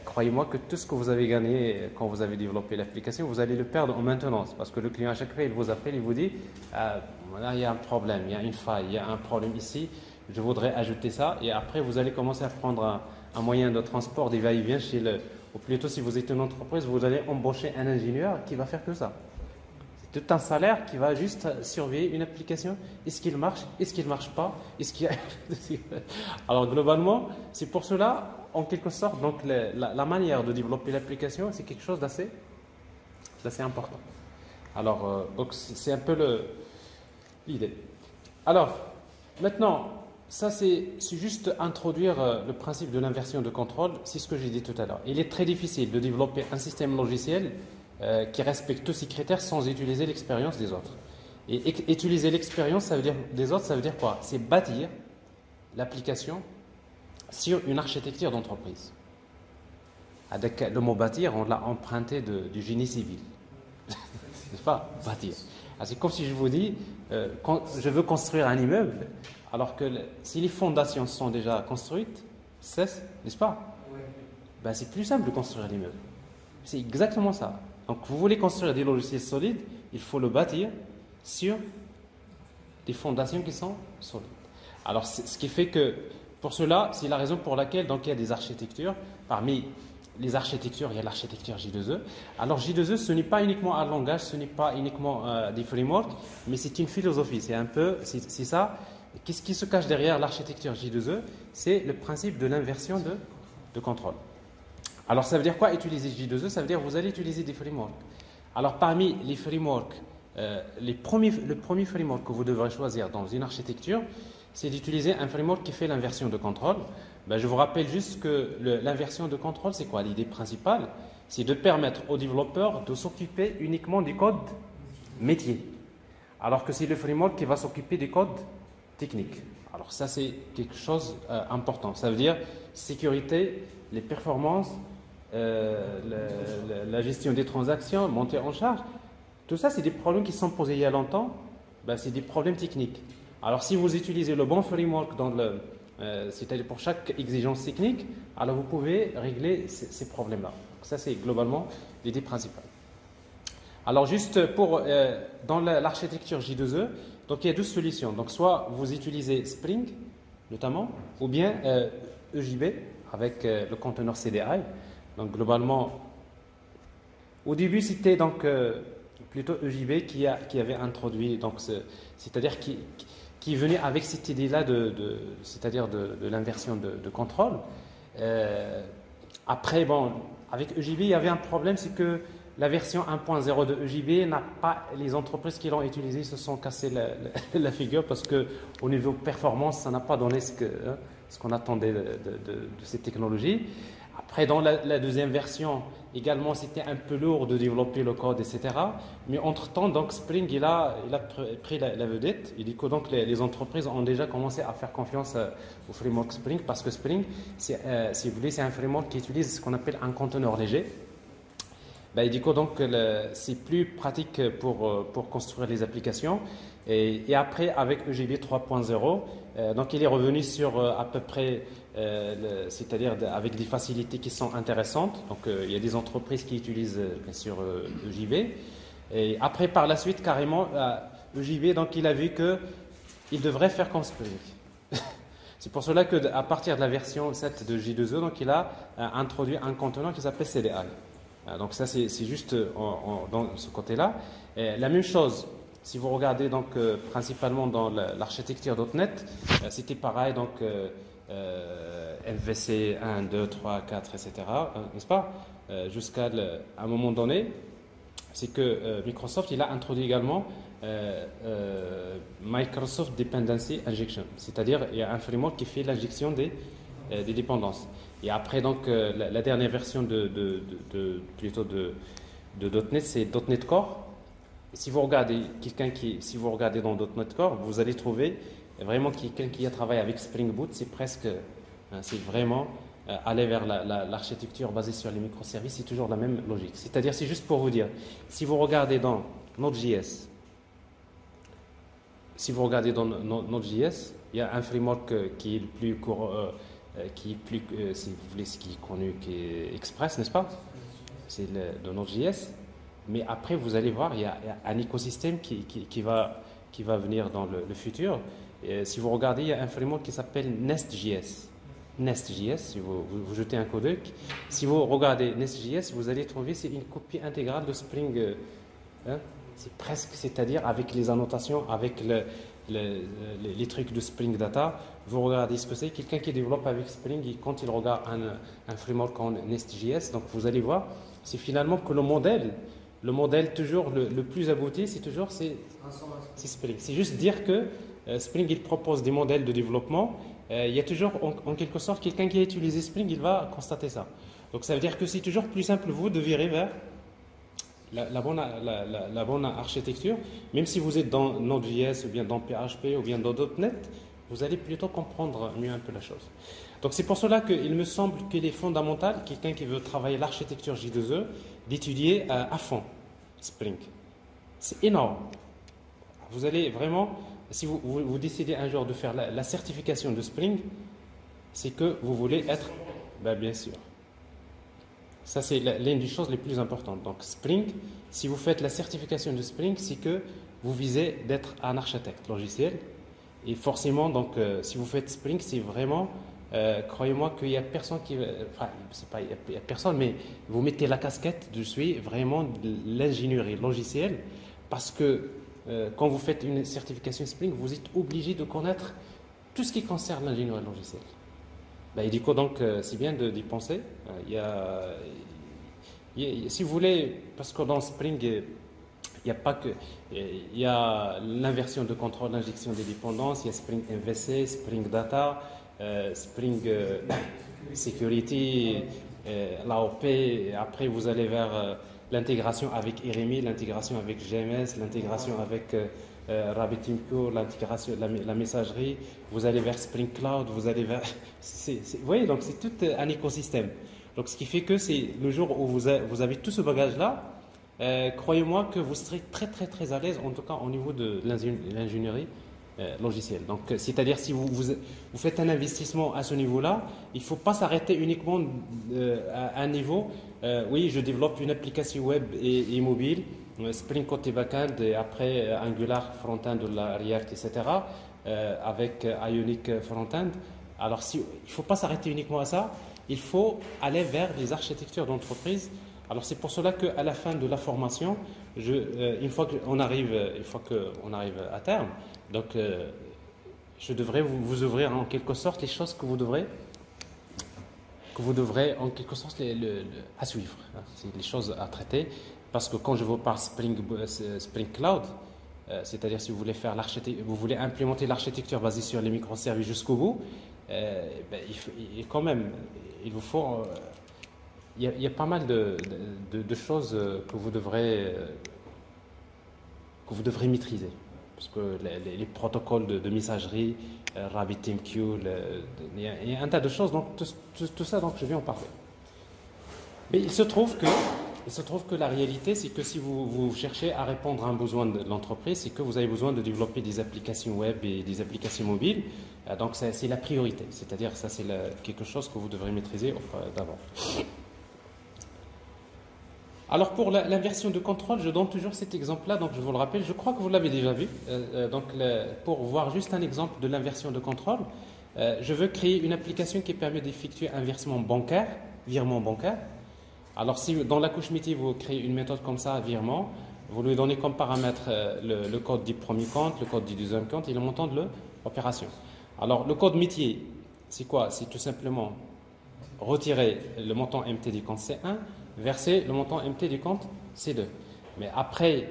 croyez-moi que tout ce que vous avez gagné quand vous avez développé l'application, vous allez le perdre en maintenance. Parce que le client, à chaque fois, il vous appelle, il vous dit là, il y a un problème, il y a une faille, il y a un problème ici, je voudrais ajouter ça. Et après, vous allez commencer à prendre un moyen de transport, des va-et-vient chez le. Ou plutôt, si vous êtes une entreprise, vous allez embaucher un ingénieur qui va faire que ça. C'est tout un salaire qui va juste surveiller une application. Est-ce qu'il marche? Est-ce qu'il ne marche pas? Est-ce qu'il y a... Alors, globalement, c'est pour cela, en quelque sorte, donc la manière de développer l'application, c'est quelque chose d'assez important. Alors, donc c'est un peu l'idée. Alors, maintenant, ça c'est juste introduire le principe de l'inversion de contrôle. C'est ce que j'ai dit tout à l'heure. Il est très difficile de développer un système logiciel qui respecte tous ces critères sans utiliser l'expérience des autres. Et utiliser l'expérience des autres, ça veut dire quoi? C'est bâtir l'application sur une architecture d'entreprise. Avec le mot bâtir, on l'a emprunté du génie civil. N'est-ce pas? Bâtir. C'est comme si je vous dis, je veux construire un immeuble, alors que si les fondations sont déjà construites, n'est-ce pas? Ben, c'est plus simple de construire l'immeuble. C'est exactement ça. Donc, vous voulez construire des logiciels solides, il faut le bâtir sur des fondations qui sont solides. Alors, ce qui fait que, pour cela, c'est la raison pour laquelle donc, il y a des architectures. Parmi les architectures, il y a l'architecture J2E. Alors, J2E, ce n'est pas uniquement un langage, ce n'est pas uniquement des frameworks, mais c'est une philosophie. C'est ça. Qu'est-ce qui se cache derrière l'architecture J2E? C'est le principe de l'inversion de contrôle. Alors, ça veut dire quoi utiliser J2E? Ça veut dire que vous allez utiliser des frameworks. Alors, parmi les frameworks, le premier framework que vous devrez choisir dans une architecture, c'est d'utiliser un framework qui fait l'inversion de contrôle. Ben, je vous rappelle juste que l'inversion de contrôle, c'est quoi? L'idée principale, c'est de permettre aux développeurs de s'occuper uniquement des codes métiers, alors que c'est le framework qui va s'occuper des codes techniques. Alors ça, c'est quelque chose d'important. Ça veut dire sécurité, les performances, la gestion des transactions, montée en charge. Tout ça, c'est des problèmes qui sont posés il y a longtemps. Ben, c'est des problèmes techniques. Alors, si vous utilisez le bon framework c'est-à-dire pour chaque exigence technique, alors vous pouvez régler ces problèmes-là. Ça, c'est globalement l'idée principale. Alors, juste dans l'architecture J2E, donc il y a deux solutions. Donc, soit vous utilisez Spring, notamment, ou bien EJB avec le conteneur CDI. Donc, globalement, au début, c'était donc plutôt EJB qui avait introduit, donc c'est-à-dire qui venait avec cette idée-là c'est-à-dire de l'inversion de contrôle. Après, bon, avec EJB, il y avait un problème, c'est que la version 1.0 de EJB, les entreprises qui l'ont utilisée se sont cassées la figure parce qu'au niveau performance, ça n'a pas donné ce qu'on attendait de cette technologie. Après, dans la deuxième version, également, c'était un peu lourd de développer le code, etc. Mais entre-temps, donc, Spring, il a pris la vedette. Et du coup, donc, les entreprises ont déjà commencé à faire confiance au framework Spring parce que Spring, si vous voulez, c'est un framework qui utilise ce qu'on appelle un conteneur léger. Ben, du coup, donc, c'est plus pratique pour construire les applications. Et après, avec EJB 3.0, donc il est revenu sur à peu près, c'est-à-dire avec des facilités qui sont intéressantes. Donc, il y a des entreprises qui utilisent bien sûr EJB. Et après, par la suite, carrément, EJB, donc il a vu qu'il devrait faire comme Spring. C'est pour cela qu'à partir de la version 7 de J2E, donc il a introduit un conteneur qui s'appelle CDI. Donc ça, c'est juste dans ce côté-là. La même chose, si vous regardez donc principalement dans l'architecture .NET, c'était pareil. Donc MVC 1, 2, 3, 4, etc., n'est-ce pas, jusqu'à un moment donné, c'est que Microsoft il a introduit également Microsoft Dependency Injection, c'est-à-dire il y a un framework qui fait l'injection des dépendances. Et après donc la dernière version plutôt de .NET, c'est .NET Core. Et si vous regardez si vous regardez dans .NET Core, vous allez trouver vraiment quelqu'un qui a travaillé avec Spring Boot, c'est presque, c'est vraiment aller vers l'architecture basée sur les microservices, c'est toujours la même logique. C'est-à-dire, c'est juste pour vous dire, si vous regardez dans Node.js, il y a un framework qui est le plus court, si vous voulez, ce qui est connu, qui est Express, n'est-ce pas? C'est de Node.js. Mais après, vous allez voir, il y a un écosystème qui va venir dans le futur. Et si vous regardez, il y a un framework qui s'appelle Nest.js. Nest.js, si vous jetez un coup d'œil. Si vous regardez Nest.js, vous allez trouver c'est une copie intégrale de Spring. C'est presque, c'est-à-dire avec les annotations, avec les trucs de Spring Data. Vous regardez ce que c'est. Quelqu'un qui développe avec Spring, quand il regarde un framework en Nest.js, donc vous allez voir, c'est finalement que le modèle toujours le plus abouti, c'est Spring. C'est juste dire que Spring il propose des modèles de développement. Il y a toujours en quelque sorte quelqu'un qui a utilisé Spring, il va constater ça. Donc ça veut dire que c'est toujours plus simple vous de virer vers la bonne architecture. Même si vous êtes dans Node.js ou bien dans PHP ou bien dans .NET, vous allez plutôt comprendre mieux un peu la chose. Donc c'est pour cela qu'il me semble qu'il est fondamental, quelqu'un qui veut travailler l'architecture J2E, d'étudier à fond Spring. C'est énorme. Vous allez vraiment, si vous décidez un jour de faire la certification de Spring, c'est que vous voulez être, bien sûr. Ça, c'est l'une des choses les plus importantes. Donc Spring, si vous faites la certification de Spring, c'est que vous visez d'être un architecte logiciel. Et forcément, donc, si vous faites Spring, c'est vraiment, croyez-moi qu'il n'y a personne qui... Enfin, il y a personne, mais vous mettez la casquette, je suis vraiment de l'ingénierie logicielle, parce que quand vous faites une certification Spring, vous êtes obligé de connaître tout ce qui concerne l'ingénierie logicielle. Et du coup, donc, c'est bien d'y penser. Si vous voulez, parce que dans Spring, il n'y a pas que... Il y a l'inversion de contrôle, l'injection des dépendances, il y a Spring MVC, Spring Data, Spring Security, l'AOP. Après, vous allez vers l'intégration avec RMI, l'intégration avec GMS, l'intégration avec RabbitMQ, l'intégration, la messagerie. Vous allez vers Spring Cloud, vous allez vers... vous voyez, donc c'est tout un écosystème. Donc ce qui fait que c'est le jour où vous avez tout ce bagage-là, croyez-moi que vous serez très très très à l'aise, en tout cas au niveau de l'ingénierie logicielle. Donc c'est-à-dire si vous faites un investissement à ce niveau-là, il ne faut pas s'arrêter uniquement à un niveau. Oui, je développe une application web et mobile, Spring côté backend et après Angular front-end de la React, etc. Avec Ionic front-end. Alors il ne faut pas s'arrêter uniquement à ça, il faut aller vers les architectures d'entreprise. Alors c'est pour cela qu'à la fin de la formation, une fois qu'on arrive à terme, donc je devrais vous ouvrir en quelque sorte les choses que vous devrez en quelque sorte à suivre. C'est les choses à traiter, parce que quand je vous parle Spring Cloud, c'est-à-dire si vous voulez vous voulez implémenter l'architecture basée sur les microservices jusqu'au bout, il vous faut il y a pas mal de choses que vous devrez maîtriser, parce que les protocoles de messagerie, RabbitMQ, il y a un tas de choses, donc tout ça, donc je vais en parler. Mais il se trouve que la réalité, c'est que si vous cherchez à répondre à un besoin de l'entreprise, c'est que vous avez besoin de développer des applications web et des applications mobiles. Donc c'est la priorité, c'est-à-dire ça c'est quelque chose que vous devrez maîtriser d'avant. Alors pour l'inversion de contrôle, je donne toujours cet exemple-là, donc je vous le rappelle, je crois que vous l'avez déjà vu. Pour voir juste un exemple de l'inversion de contrôle, je veux créer une application qui permet d'effectuer un virement bancaire. Alors si dans la couche métier, vous créez une méthode comme ça, virement, vous lui donnez comme paramètre le code du premier compte, le code du deuxième compte et le montant de l'opération. Alors le code métier, c'est quoi? C'est tout simplement retirer le montant MT du compte C1, verser le montant MT du compte C2. Mais après,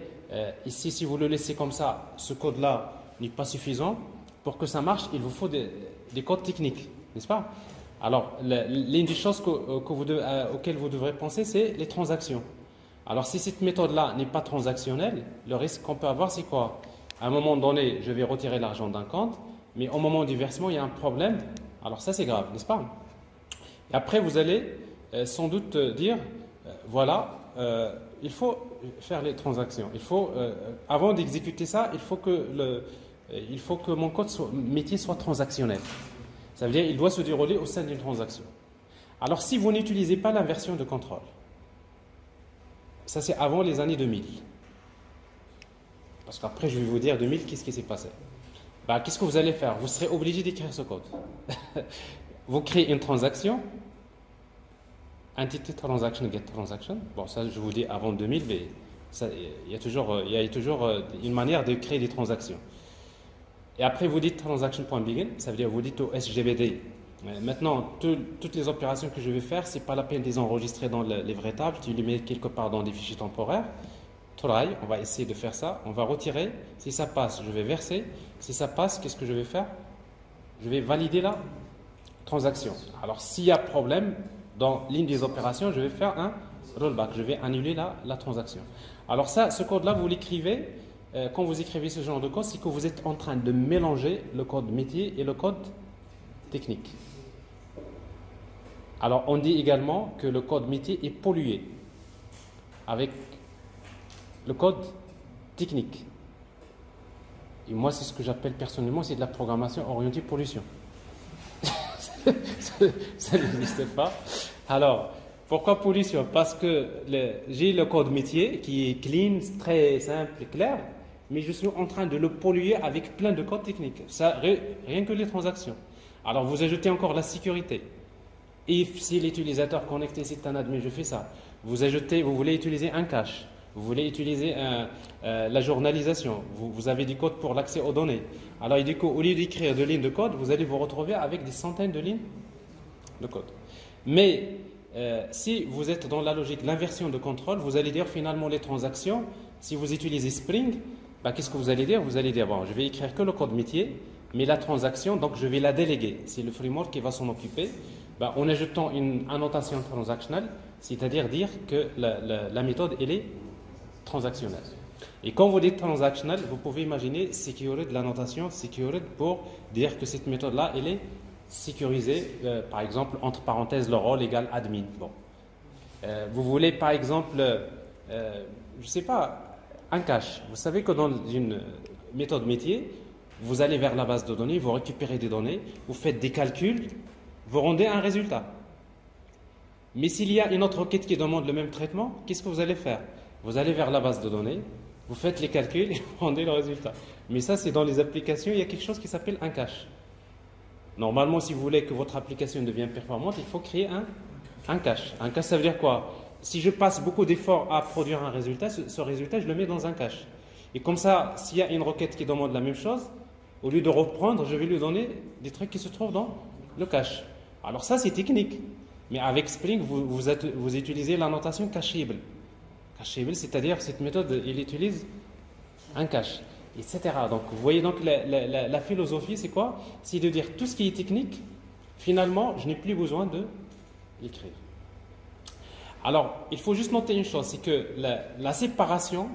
ici, si vous le laissez comme ça, ce code-là n'est pas suffisant. Pour que ça marche, il vous faut des codes techniques, n'est-ce pas? Alors, l'une des choses auxquelles vous devrez penser, c'est les transactions. Alors, si cette méthode-là n'est pas transactionnelle, le risque qu'on peut avoir, c'est quoi? À un moment donné, je vais retirer l'argent d'un compte, mais au moment du versement, il y a un problème. Alors ça, c'est grave, n'est-ce pas? Et après, vous allez sans doute dire, voilà, il faut faire les transactions. Avant d'exécuter ça, il faut que mon code métier soit transactionnel. Ça veut dire qu'il doit se dérouler au sein d'une transaction. Alors, si vous n'utilisez pas l'inversion de contrôle, ça c'est avant les années 2000. Parce qu'après, je vais vous dire 2000, qu'est-ce qui s'est passé? Qu'est-ce que vous allez faire? Vous serez obligé d'écrire ce code. Vous créez une transaction, entity transaction, get transaction. Bon, ça je vous dis avant 2000, mais il y a toujours une manière de créer des transactions. Et après, vous dites transaction.begin, ça veut dire vous dites au SGBD. Maintenant, toutes les opérations que je vais faire, c'est pas la peine de les enregistrer dans les vraies tables, tu les mets quelque part dans des fichiers temporaires. Try, on va essayer de faire ça. On va retirer. Si ça passe, je vais verser. Si ça passe, qu'est-ce que je vais faire? Je vais valider la transaction. Alors, s'il y a problème dans l'une des opérations, je vais faire un rollback. Je vais annuler la transaction. Alors ça, ce code-là, vous l'écrivez. Quand vous écrivez ce genre de code, c'est que vous êtes en train de mélanger le code métier et le code technique. Alors, on dit également que le code métier est pollué avec le code technique. Et moi, c'est ce que j'appelle personnellement, c'est de la programmation orientée pollution. Ça n'existe pas. Alors, pourquoi pollution? Parce que j'ai le code métier qui est clean, très simple et clair, mais je suis en train de le polluer avec plein de codes techniques. Ça, rien que les transactions. Alors, vous ajoutez encore la sécurité. If, si l'utilisateur connecté, c'est un admin, je fais ça. Vous voulez utiliser un cache. Vous voulez utiliser la journalisation. Vous avez du code pour l'accès aux données. Alors, du coup, au lieu d'écrire 2 lignes de code, vous allez vous retrouver avec des centaines de lignes de code. Mais si vous êtes dans la logique de l'inversion de contrôle, vous allez dire finalement les transactions. Si vous utilisez Spring, qu'est-ce que vous allez dire? Vous allez dire, bon, je vais écrire que le code métier, mais la transaction, donc je vais la déléguer. C'est le framework qui va s'en occuper. En ajoutant une annotation transactionnelle, c'est-à-dire dire que la méthode, elle est transactionnelle. Et quand vous dites transactionnel, vous pouvez imaginer secured de la notation secured pour dire que cette méthode-là, elle est sécurisée, par exemple, entre parenthèses, le rôle égale admin. Bon. Vous voulez, par exemple, je ne sais pas, un cache. Vous savez que dans une méthode métier, vous allez vers la base de données, vous récupérez des données, vous faites des calculs, vous rendez un résultat. Mais s'il y a une autre requête qui demande le même traitement, qu'est-ce que vous allez faire? Vous allez vers la base de données, vous faites les calculs et vous rendez le résultat. Mais ça, c'est dans les applications, il y a quelque chose qui s'appelle un cache. Normalement, si vous voulez que votre application devienne performante, il faut créer un cache. Un cache, ça veut dire quoi? Si je passe beaucoup d'efforts à produire un résultat, ce résultat, je le mets dans un cache. Et comme ça, s'il y a une requête qui demande la même chose, au lieu de reprendre, je vais lui donner des trucs qui se trouvent dans le cache. Alors ça, c'est technique. Mais avec Spring, vous utilisez la notation cacheable. Cacheable, c'est-à-dire cette méthode, il utilise un cache, etc. Donc, vous voyez donc la philosophie, c'est quoi? C'est de dire tout ce qui est technique, finalement, je n'ai plus besoin de l'écrire. Alors, il faut juste noter une chose, c'est que la séparation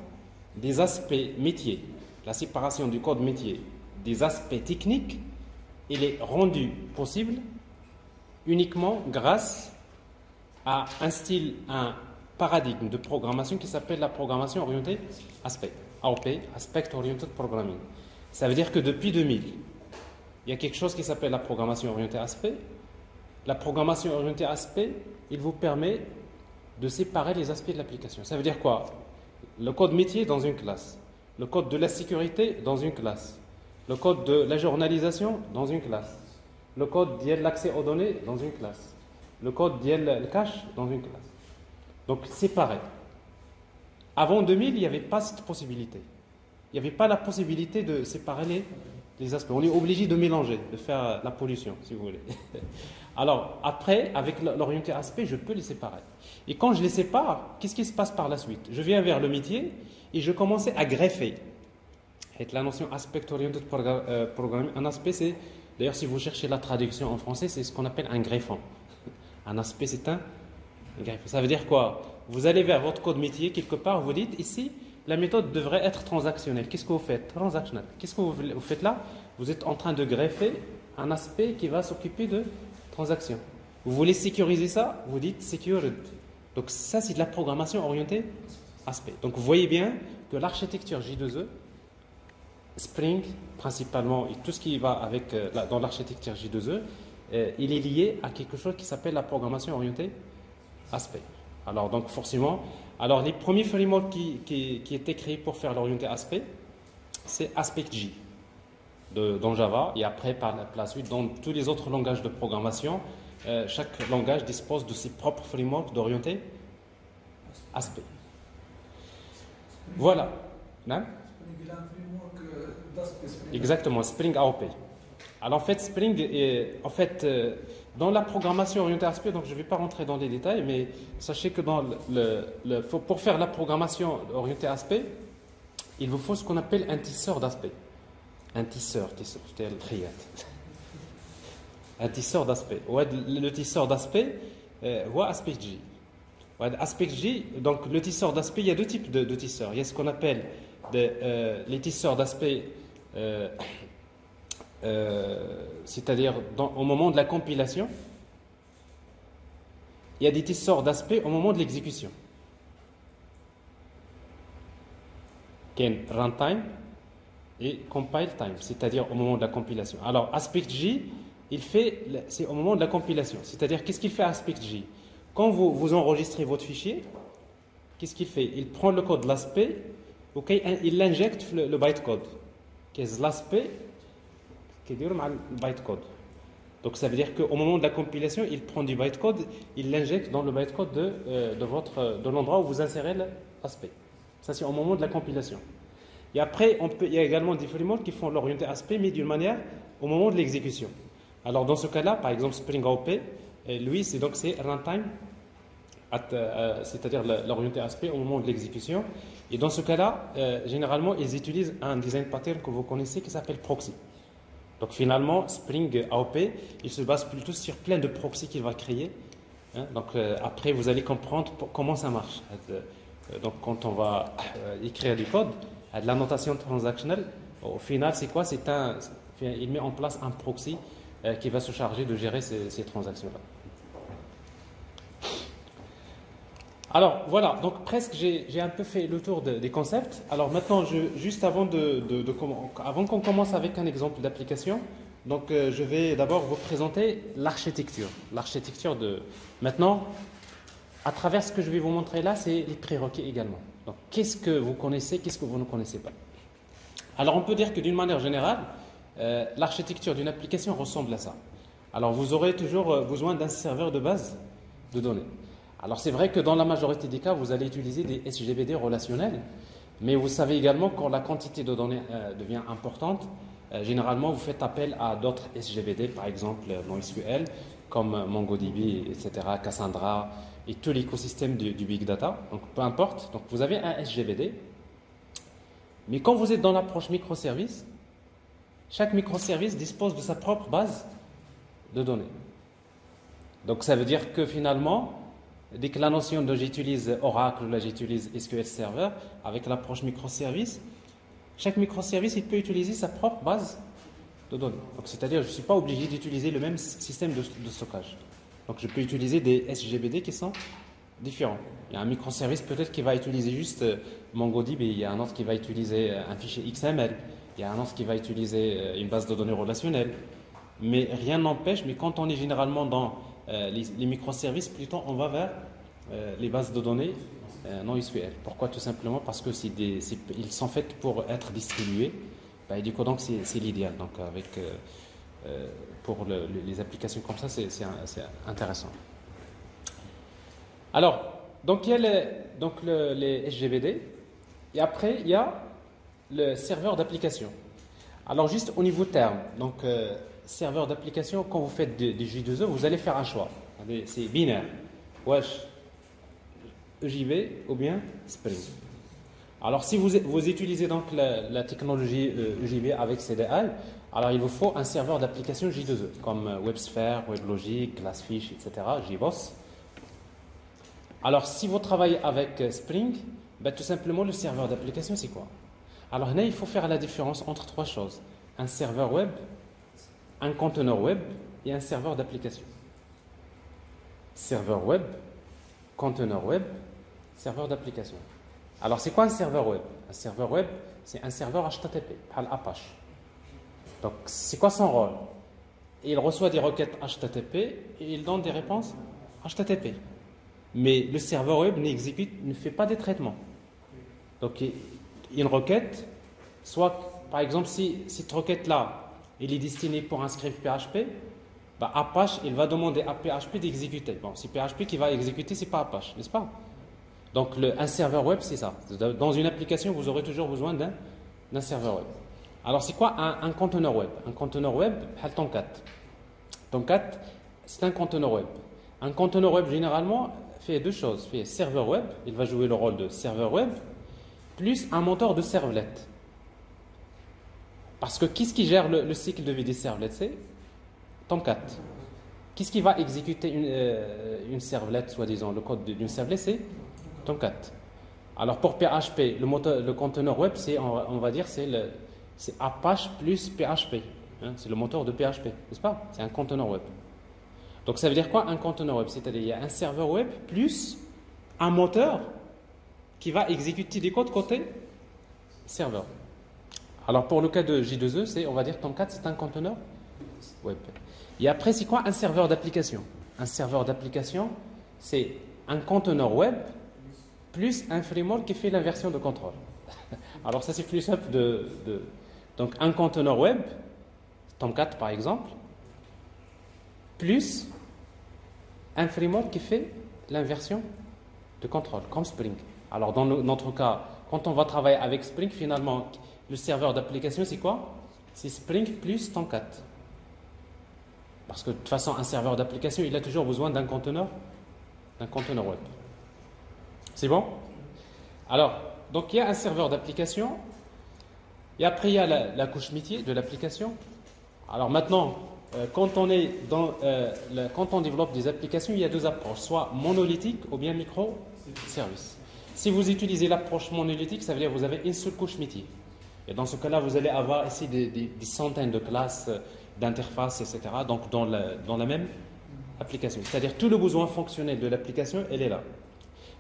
des aspects métiers, la séparation du code métier des aspects techniques, elle est rendue possible uniquement grâce à un paradigme de programmation qui s'appelle la programmation orientée aspect, AOP, Aspect Oriented Programming. Ça veut dire que depuis 2000, il y a quelque chose qui s'appelle la programmation orientée aspect. La programmation orientée aspect, il vous permet de séparer les aspects de l'application. Ça veut dire quoi? Le code métier dans une classe, le code de la sécurité dans une classe, le code de la journalisation dans une classe, le code de l'accès aux données dans une classe, le code de le cache dans une classe. Donc séparé. Avant 2000, il n'y avait pas cette possibilité. Il n'y avait pas la possibilité de séparer les aspects. On est obligé de mélanger, de faire la pollution, si vous voulez. Alors, après, avec l'orienté aspect, je peux les séparer. Et quand je les sépare, qu'est-ce qui se passe par la suite? Je viens vers le métier et je commence à greffer. Et la notion aspect oriented programming, un aspect, c'est, d'ailleurs, si vous cherchez la traduction en français, c'est ce qu'on appelle un greffon. Un aspect, c'est un greffon. Ça veut dire quoi? Vous allez vers votre code métier, quelque part, vous dites, ici, la méthode devrait être transactionnelle. Qu'est-ce que vous faites? Transactionnel. Qu'est-ce que vous faites là? Vous êtes en train de greffer un aspect qui va s'occuper de transaction. Vous voulez sécuriser ça? Vous dites secured. Donc ça, c'est de la programmation orientée aspect. Donc vous voyez bien que l'architecture J2E, Spring principalement, et tout ce qui va avec dans l'architecture J2E, il est lié à quelque chose qui s'appelle la programmation orientée aspect. Alors donc forcément, alors les premiers frameworks qui étaient créés pour faire l'orienté aspect, c'est AspectJ dans Java, et après par la suite dans tous les autres langages de programmation, chaque langage dispose de ses propres frameworks d'orienté aspect. Voilà. Non? Exactement, Spring AOP. Alors en fait, Spring est, dans la programmation orientée aspect, donc je ne vais pas rentrer dans les détails, mais sachez que pour faire la programmation orientée aspect, il vous faut ce qu'on appelle un tisseur d'aspect. Un tisseur d'aspect. Le tisseur d'aspect, ou AspectJ. AspectJ, donc le tisseur d'aspect, il y a deux types de tisseurs. Il y a ce qu'on appelle les tisseurs d'aspect, c'est-à-dire au moment de la compilation. Il y a des tisseurs d'aspect au moment de l'exécution. Runtime et compile time, c'est-à-dire au moment de la compilation. Alors, AspectJ, c'est au moment de la compilation. C'est-à-dire, qu'est-ce qu'il fait AspectJ? Quand vous enregistrez votre fichier, qu'est-ce qu'il fait? Il prend le code de l'aspect, il l'injecte le bytecode. Qu'est-ce que l'aspect? Qu'est-ce que le bytecode? Donc, ça veut dire qu'au moment de la compilation, il prend du bytecode, il l'injecte dans le bytecode de l'endroit où vous insérez l'aspect. Ça, c'est au moment de la compilation. Et après, il y a également des frameworks qui font l'orienté aspect, mais d'une manière au moment de l'exécution. Alors, dans ce cas-là, par exemple, Spring AOP, lui, c'est runtime, c'est-à-dire l'orienté aspect au moment de l'exécution. Et dans ce cas-là, généralement, ils utilisent un design pattern que vous connaissez qui s'appelle proxy. Donc, finalement, Spring AOP, il se base plutôt sur plein de proxys qu'il va créer. Donc, après, vous allez comprendre comment ça marche. Donc, quand on va écrire du code, de la notation transactionnelle, au final, c'est quoi? Il met en place un proxy qui va se charger de gérer ces transactions-là. Alors, voilà, donc presque j'ai un peu fait le tour des concepts. Alors maintenant, juste avant qu'on commence avec un exemple d'application, donc je vais d'abord vous présenter l'architecture. Maintenant, à travers ce que je vais vous montrer là, c'est les prérequis également. Donc, qu'est-ce que vous connaissez, qu'est-ce que vous ne connaissez pas? Alors, on peut dire que d'une manière générale, l'architecture d'une application ressemble à ça. Alors, vous aurez toujours besoin d'un serveur de base de données. Alors, c'est vrai que dans la majorité des cas, vous allez utiliser des SGBD relationnels, mais vous savez également que quand la quantité de données devient importante, généralement, vous faites appel à d'autres SGBD, par exemple NoSQL, comme MongoDB, etc., Cassandra, et tout l'écosystème du big data. Donc, peu importe. Donc, vous avez un SGBD. Mais quand vous êtes dans l'approche microservice, chaque microservice dispose de sa propre base de données. Donc, ça veut dire que finalement, dès que la notion de j'utilise Oracle ou là j'utilise SQL Server, avec l'approche microservice, chaque microservice, il peut utiliser sa propre base de données. Donc, c'est-à-dire, je ne suis pas obligé d'utiliser le même système de stockage. Donc, je peux utiliser des SGBD qui sont différents. Il y a un microservice peut-être qui va utiliser juste MongoDB, il y a un autre qui va utiliser un fichier XML, il y a un autre qui va utiliser une base de données relationnelle. Mais rien n'empêche, mais quand on est généralement dans les microservices, plutôt on va vers les bases de données NoSQL. Pourquoi? Tout simplement parce que ils sont faits pour être distribués. Et du coup, donc, c'est l'idéal. Donc, pour les applications comme ça, c'est intéressant. Alors, donc, il y a les SGBD, et après, il y a le serveur d'application. Alors juste au niveau terme, donc serveur d'application, quand vous faites des J2E, vous allez faire un choix. C'est binaire. Wesh, EJB ou bien Spring. Alors si vous utilisez donc la technologie EJB avec CDI, alors il vous faut un serveur d'application J2E, comme WebSphere, WebLogic, Glassfish, etc., JBoss. Alors si vous travaillez avec Spring, ben, tout simplement le serveur d'application c'est quoi? Alors là il faut faire la différence entre trois choses. Un serveur web, un conteneur web et un serveur d'application. Serveur web, conteneur web, serveur d'application. Alors c'est quoi un serveur web? Un serveur web, c'est un serveur HTTP, par Apache. Donc c'est quoi son rôle? Il reçoit des requêtes HTTP et il donne des réponses HTTP. Mais le serveur web ne fait pas des traitements. Donc une requête, soit par exemple si cette requête-là elle est destinée pour un script PHP, bah, Apache il va demander à PHP d'exécuter. Bon, c'est PHP qui va exécuter, c'est pas Apache, n'est-ce pas? Donc un serveur web c'est ça. Dans une application vous aurez toujours besoin d'un serveur web. Alors c'est quoi un conteneur web? Un conteneur web, Tomcat. Tomcat, c'est un conteneur web. Un conteneur web généralement fait deux choses. Fait serveur web, il va jouer le rôle de serveur web, plus un moteur de servlet. Parce que qu'est-ce qui gère le cycle de vie des servlets? C'est Tomcat. Qu'est-ce qui va exécuter une servlet, soi-disant? Le code d'une servlet, c'est Tomcat. Alors pour PHP, le conteneur web, on va dire, c'est Apache plus PHP. Hein, c'est le moteur de PHP, n'est-ce pas? C'est un conteneur web. Donc ça veut dire quoi un conteneur web? C'est-à-dire il y a un serveur web plus un moteur qui va exécuter des codes côté serveur. Alors pour le cas de J2E, on va dire Tomcat, c'est un conteneur web. Et après, c'est quoi un serveur d'application? Un serveur d'application, c'est un conteneur web plus un framework qui fait l'inversion de contrôle. Alors ça c'est plus simple Donc un conteneur web, Tomcat par exemple, plus un framework qui fait l'inversion de contrôle, comme Spring. Alors dans notre cas, quand on va travailler avec Spring, finalement, le serveur d'application c'est quoi? C'est Spring plus Tomcat. Parce que de toute façon, un serveur d'application, il a toujours besoin d'un conteneur web. C'est bon? Alors, donc il y a un serveur d'application, et après il y a la couche métier de l'application. Alors maintenant, quand on développe des applications, il y a deux approches, soit monolithique ou bien microservice. Si vous utilisez l'approche monolithique, ça veut dire que vous avez une seule couche métier. Et dans ce cas-là, vous allez avoir ici des centaines de classes, d'interfaces, etc. Donc dans la même application. C'est-à-dire tout le besoin fonctionnel de l'application, elle est là.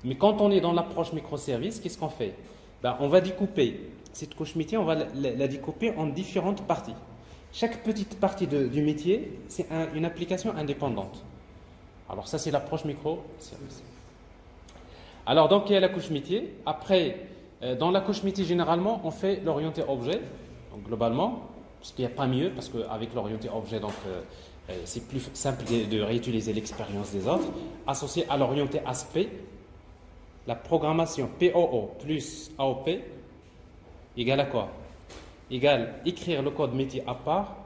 Mais quand on est dans l'approche microservice, qu'est-ce qu'on fait? Ben, on va découper cette couche métier, on va la découper en différentes parties. Chaque petite partie du métier, c'est une application indépendante. Alors ça, c'est l'approche microservice. Alors donc, il y a la couche métier. Après, dans la couche métier, généralement, on fait l'orienté objet, donc globalement, parce qu'il n'y a pas mieux, parce qu'avec l'orienté objet, donc c'est plus simple de réutiliser l'expérience des autres. Associé à l'orienté aspect, la programmation POO plus AOP égale à quoi? Égale écrire le code métier à part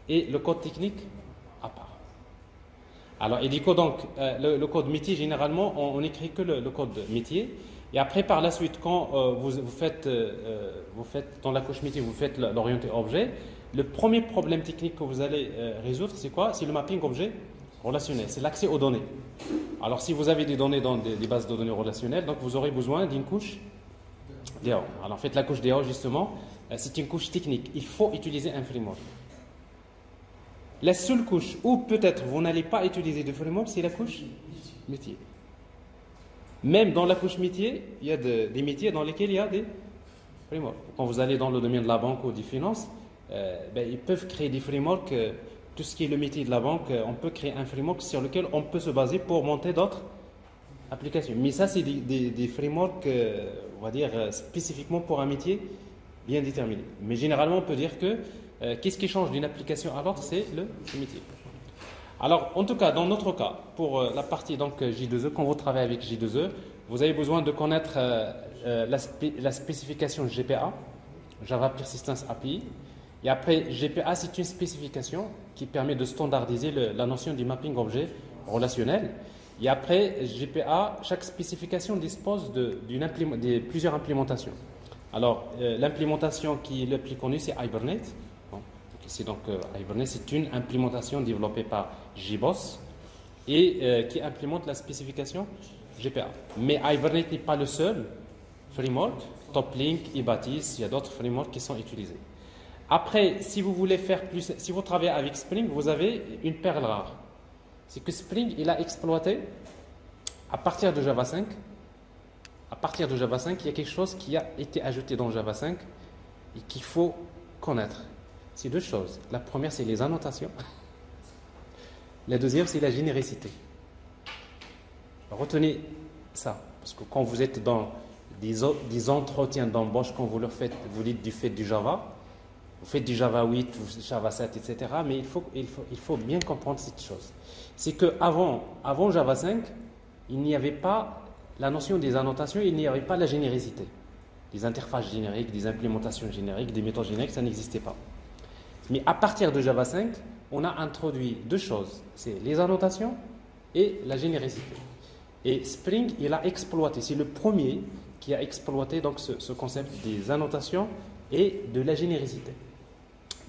et le code technique à part. Alors, il dit que donc, le code métier, généralement, on n'écrit que le code métier. Et après, par la suite, quand vous faites dans la couche métier, vous faites l'orienté objet, le premier problème technique que vous allez résoudre, c'est quoi? C'est le mapping objet relationnel, c'est l'accès aux données. Alors, si vous avez des données dans des bases de données relationnelles, donc vous aurez besoin d'une couche DAO. Alors, faites la couche DAO, justement, c'est une couche technique. Il faut utiliser un framework. La seule couche où peut-être vous n'allez pas utiliser de framework, c'est la couche métier. Même dans la couche métier, il y a des métiers dans lesquels il y a des frameworks. Quand vous allez dans le domaine de la banque ou des finances, ils peuvent créer des frameworks. Tout ce qui est le métier de la banque, on peut créer un framework sur lequel on peut se baser pour monter d'autres applications. Mais ça, c'est des frameworks, on va dire, spécifiquement pour un métier bien déterminé. Mais généralement, on peut dire que qu'est-ce qui change d'une application à l'autre, c'est le métier. Alors, en tout cas, dans notre cas, pour la partie donc, J2E, quand vous travaillez avec J2E, vous avez besoin de connaître la spécification GPA, Java Persistence API, Et après, GPA, c'est une spécification qui permet de standardiser la notion du mapping objet relationnel. Et après, GPA, chaque spécification dispose de plusieurs implémentations. Alors, l'implémentation qui est le plus connue, c'est Hibernate. Bon, Hibernate, c'est une implémentation développée par JBoss et qui implémente la spécification GPA. Mais Hibernate n'est pas le seul framework. Toplink, Ibatis, il y a d'autres frameworks qui sont utilisés. Après, si vous voulez faire plus, si vous travaillez avec Spring, vous avez une perle rare. C'est que Spring, il a exploité, à partir de Java 5, il y a quelque chose qui a été ajouté dans Java 5 et qu'il faut connaître. C'est deux choses. La première, c'est les annotations. La deuxième, c'est la généricité. Retenez ça, parce que quand vous êtes dans des entretiens d'embauche, quand vous dites du fait du Java, vous faites du Java 8 ou Java 7, etc. Mais il faut bien comprendre cette chose. C'est qu'avant Java 5, il n'y avait pas la notion des annotations, il n'y avait pas la généricité. Des interfaces génériques, des implémentations génériques, des méthodes génériques, ça n'existait pas. Mais à partir de Java 5, on a introduit deux choses. C'est les annotations et la généricité. Et Spring, il a exploité, c'est le premier qui a exploité donc ce concept des annotations et de la généricité.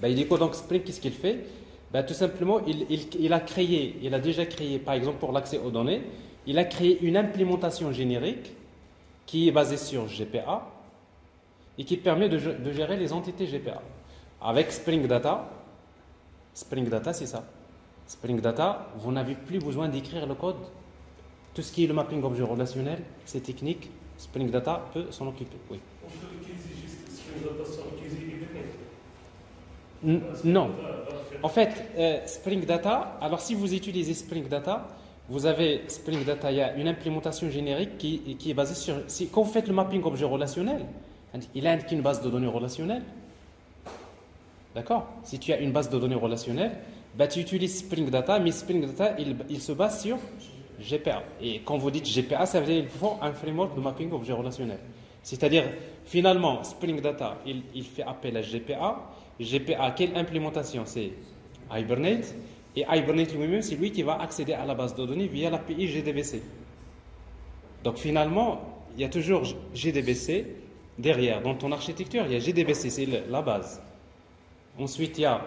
Il dit quoi donc Spring, qu'est-ce qu'il fait? Tout simplement, il a déjà créé, par exemple pour l'accès aux données, il a créé une implémentation générique qui est basée sur GPA et qui permet de gérer les entités GPA. Avec Spring Data, c'est ça. Spring Data, vous n'avez plus besoin d'écrire le code. Tout ce qui est le mapping objet relationnel, c'est technique. Spring Data peut s'en occuper. Oui. On peut utiliser juste Spring Data sans utiliser Hibernate. Non. En fait, Spring Data, alors si vous utilisez Spring Data, vous avez Spring Data, il y a une implémentation générique qui est basée sur... Quand vous faites le mapping objet relationnel, il a une base de données relationnelle. D'accord? Si tu as une base de données relationnelle, tu utilises Spring Data, mais Spring Data, il se base sur GPA. Et quand vous dites GPA, ça veut dire qu'il faut un framework de mapping objet relationnel. C'est-à-dire, finalement, Spring Data, il fait appel à GPA. GPA, quelle implémentation? C'est Hibernate. Et Hibernate lui-même, c'est lui qui va accéder à la base de données via l'API GDBC. Donc finalement, il y a toujours GDBC derrière. Dans ton architecture, il y a GDBC, c'est la base. Ensuite, il y a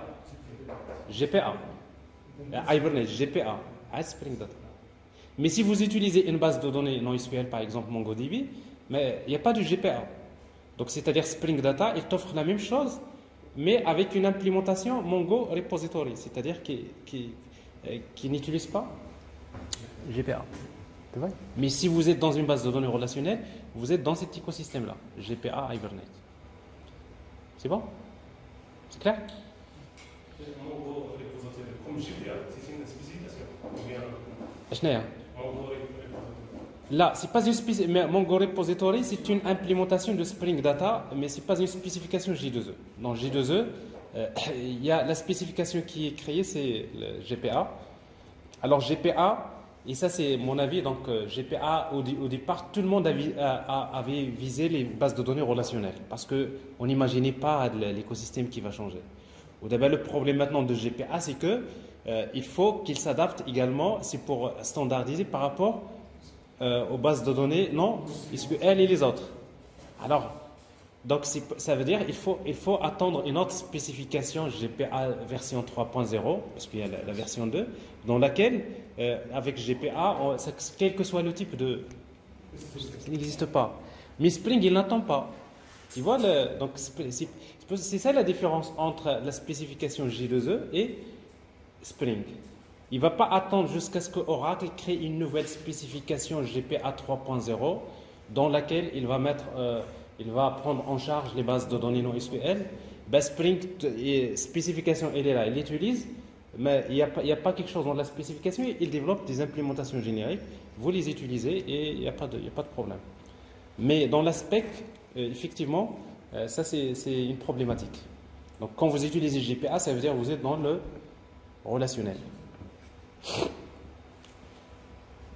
GPA. Hibernate, GPA, Spring Data. Mais si vous utilisez une base de données NoSQL, par exemple MongoDB, mais il n'y a pas de GPA. Donc, c'est-à-dire Spring Data, il t'offre la même chose, mais avec une implémentation Mongo Repository, c'est-à-dire qui n'utilise pas GPA. Mais si vous êtes dans une base de données relationnelle, vous êtes dans cet écosystème-là, GPA, Hibernate. C'est bon? C'est clair? Mongo Repository, comme GPA, c'est une spécification. Là, c'est pas une spécification. Mongo Repository, c'est une implémentation de Spring Data, mais c'est pas une spécification J2E. Dans J2E, il y a la spécification qui est créée, c'est le GPA. Alors GPA, et ça c'est mon avis, donc GPA au départ, tout le monde avait visé les bases de données relationnelles parce qu'on n'imaginait pas l'écosystème qui va changer. Au début, le problème maintenant de GPA, c'est que il faut qu'il s'adapte également, c'est pour standardiser par rapport aux bases de données, non, SQL et les autres. Alors, donc ça veut dire il faut attendre une autre spécification GPA version 3.0, parce qu'il y a la version 2, dans laquelle, avec GPA, quel que soit le type de... Ça n'existe pas. Mais Spring, il n'attend pas. Tu vois, donc c'est ça la différence entre la spécification J2E et Spring. Il ne va pas attendre jusqu'à ce que Oracle crée une nouvelle spécification GPA 3.0 dans laquelle il va prendre en charge les bases de données non SQL. Spring, spécification, elle est là, il l'utilise, mais il n'y a pas quelque chose dans la spécification, il développe des implémentations génériques, vous les utilisez et il n'y a pas de problème. Mais dans l'aspect, effectivement, ça c'est une problématique. Donc quand vous utilisez GPA, ça veut dire que vous êtes dans le relationnel.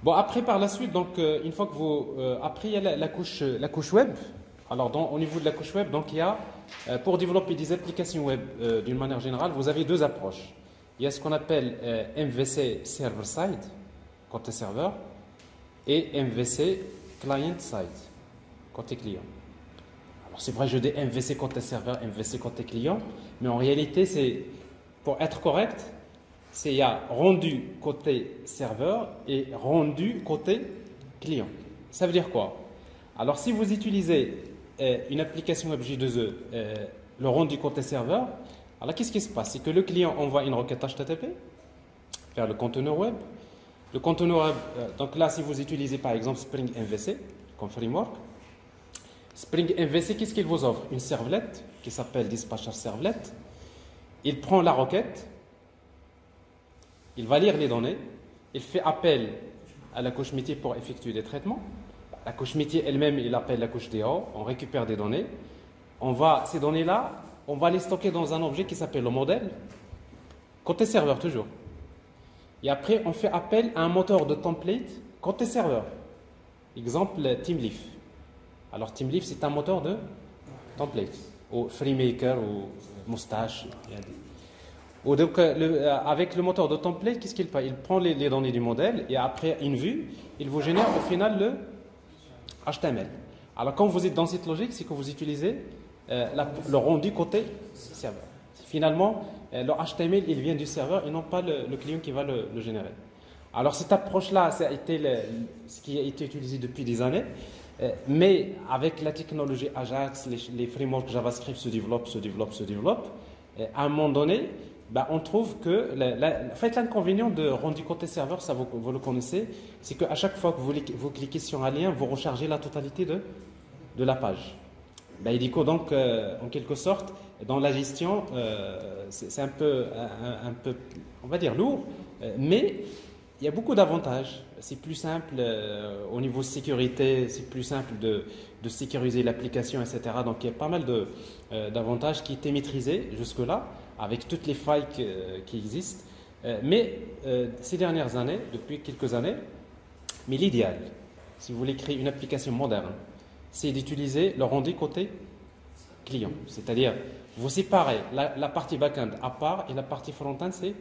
Bon, après par la suite, donc une fois que vous, après il y a la couche web Alors, au niveau de la couche web, donc il y a, pour développer des applications web d'une manière générale, vous avez deux approches. Il y a ce qu'on appelle MVC server-side, côté serveur, et MVC client-side, côté client. Alors, c'est vrai, je dis MVC côté serveur, MVC côté client, mais en réalité, c'est, pour être correct, c'est il y a rendu côté serveur et rendu côté client. Ça veut dire quoi? Alors, si vous utilisez une application web J2E, le rendu côté serveur, alors qu'est-ce qui se passe? C'est que le client envoie une requête HTTP vers le conteneur web. Le conteneur web, donc là, si vous utilisez par exemple Spring MVC comme framework, Spring MVC, qu'est-ce qu'il vous offre? Une servlet qui s'appelle Dispatcher Servlet. Il prend la requête, il va lire les données, il fait appel à la couche métier pour effectuer des traitements. La couche métier elle-même, il appelle la couche DO, on récupère des données. Ces données-là, on va les stocker dans un objet qui s'appelle le modèle, côté serveur toujours. Et après, on fait appel à un moteur de template côté serveur. Exemple, TeamLeaf. Alors, TeamLeaf, c'est un moteur de template, ou FreeMaker, ou Moustache. Donc, avec le moteur de template, qu'est-ce qu'il fait? Il prend les données du modèle et après une vue, il vous génère au final le HTML. Alors, quand vous êtes dans cette logique, c'est que vous utilisez le rendu côté serveur. Finalement, le HTML, il vient du serveur et non pas le client qui va le générer. Alors, cette approche-là, ça a été ce qui a été utilisé depuis des années, mais avec la technologie Ajax, les frameworks JavaScript se développent, à un moment donné, on trouve que en fait, l'inconvénient de rendu côté serveur, ça vous le connaissez, c'est qu'à chaque fois que vous cliquez sur un lien, vous rechargez la totalité de la page. Et du coup, donc, en quelque sorte, dans la gestion, c'est un peu, on va dire, lourd, mais il y a beaucoup d'avantages. C'est plus simple au niveau sécurité, c'est plus simple de sécuriser l'application, etc. Donc, il y a pas mal d'avantages qui étaient maîtrisés jusque-là, avec toutes les failles qui existent. Mais ces dernières années, depuis quelques années, mais l'idéal, si vous voulez créer une application moderne, c'est d'utiliser le rendu côté client. C'est-à-dire, vous séparez la partie back-end à part et la partie front-end, c'est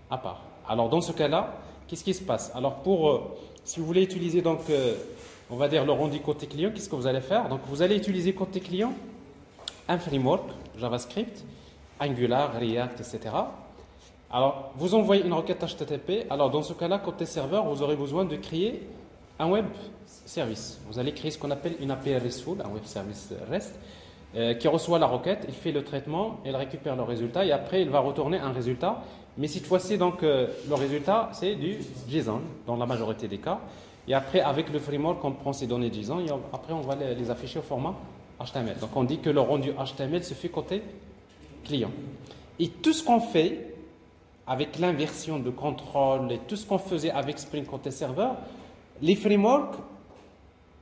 à part. Alors, dans ce cas-là, qu'est-ce qui se passe? Alors, si vous voulez utiliser, donc, on va dire le rendu côté client, qu'est-ce que vous allez faire? Donc, vous allez utiliser côté client un framework, JavaScript, Angular, React, etc. Alors, vous envoyez une requête HTTP. Alors, dans ce cas-là, côté serveur, vous aurez besoin de créer un web service. Vous allez créer ce qu'on appelle une API RESTful, un web service REST, qui reçoit la requête, il fait le traitement, il récupère le résultat et après, il va retourner un résultat. Mais cette fois-ci, donc, le résultat, c'est du JSON, dans la majorité des cas. Et après, avec le framework, on prend ces données JSON et après, on va les afficher au format HTML. Donc, on dit que le rendu HTML se fait côté client. Et tout ce qu'on fait avec l'inversion de contrôle et tout ce qu'on faisait avec Spring côté serveur, les frameworks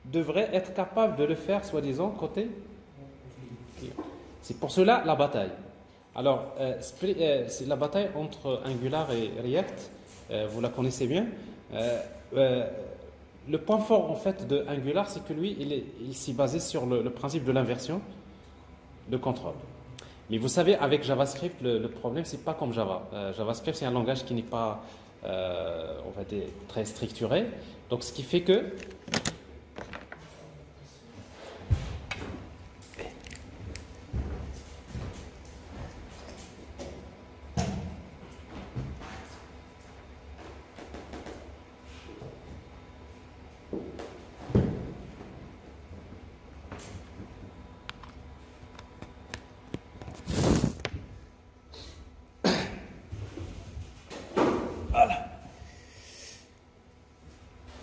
devraient être capables de le faire, soi-disant, côté client. C'est pour cela la bataille. Alors, c'est la bataille entre Angular et React, vous la connaissez bien. Le point fort en fait de Angular, c'est que lui, il s'est basé sur le principe de l'inversion de contrôle. Mais vous savez, avec JavaScript, le problème, c'est pas comme Java. JavaScript, c'est un langage qui n'est pas, on va dire, très structuré. Donc, ce qui fait que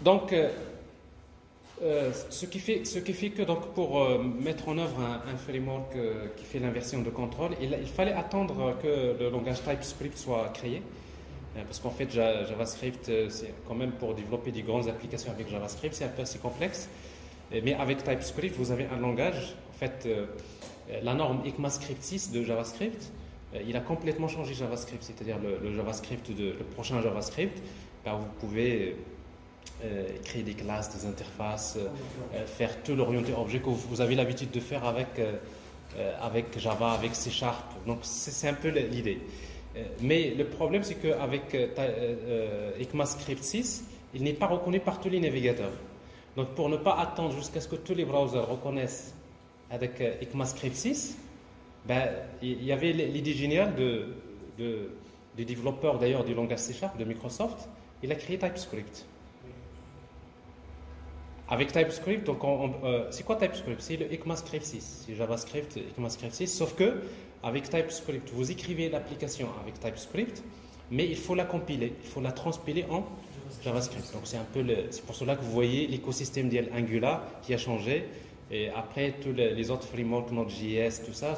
donc, ce qui fait que donc, pour mettre en œuvre un framework qui fait l'inversion de contrôle, il fallait attendre que le langage TypeScript soit créé. Parce qu'en fait, JavaScript, c'est quand même pour développer des grandes applications avec JavaScript, c'est un peu assez complexe. Mais avec TypeScript, vous avez un langage. En fait, la norme ECMAScript 6 de JavaScript, il a complètement changé JavaScript. C'est-à-dire le JavaScript, le prochain JavaScript, vous pouvez créer des classes, des interfaces, faire tout l'orienté objet que vous avez l'habitude de faire avec Java, avec C Sharp. Donc c'est un peu l'idée. Mais le problème, c'est qu'avec ECMAScript 6, il n'est pas reconnu par tous les navigateurs. Donc pour ne pas attendre jusqu'à ce que tous les browsers reconnaissent avec ECMAScript 6, ben, il y avait l'idée géniale du développeur d'ailleurs du langage C Sharp de Microsoft. Il a créé TypeScript. Avec TypeScript, donc c'est quoi TypeScript? C'est le ECMAScript 6, c'est JavaScript, ECMAScript 6, sauf que avec TypeScript, vous écrivez l'application avec TypeScript, mais il faut la compiler, il faut la transpiler en JavaScript. Donc c'est pour cela que vous voyez l'écosystème d'Angular qui a changé, et après tous les autres frameworks, Node.js, tout ça,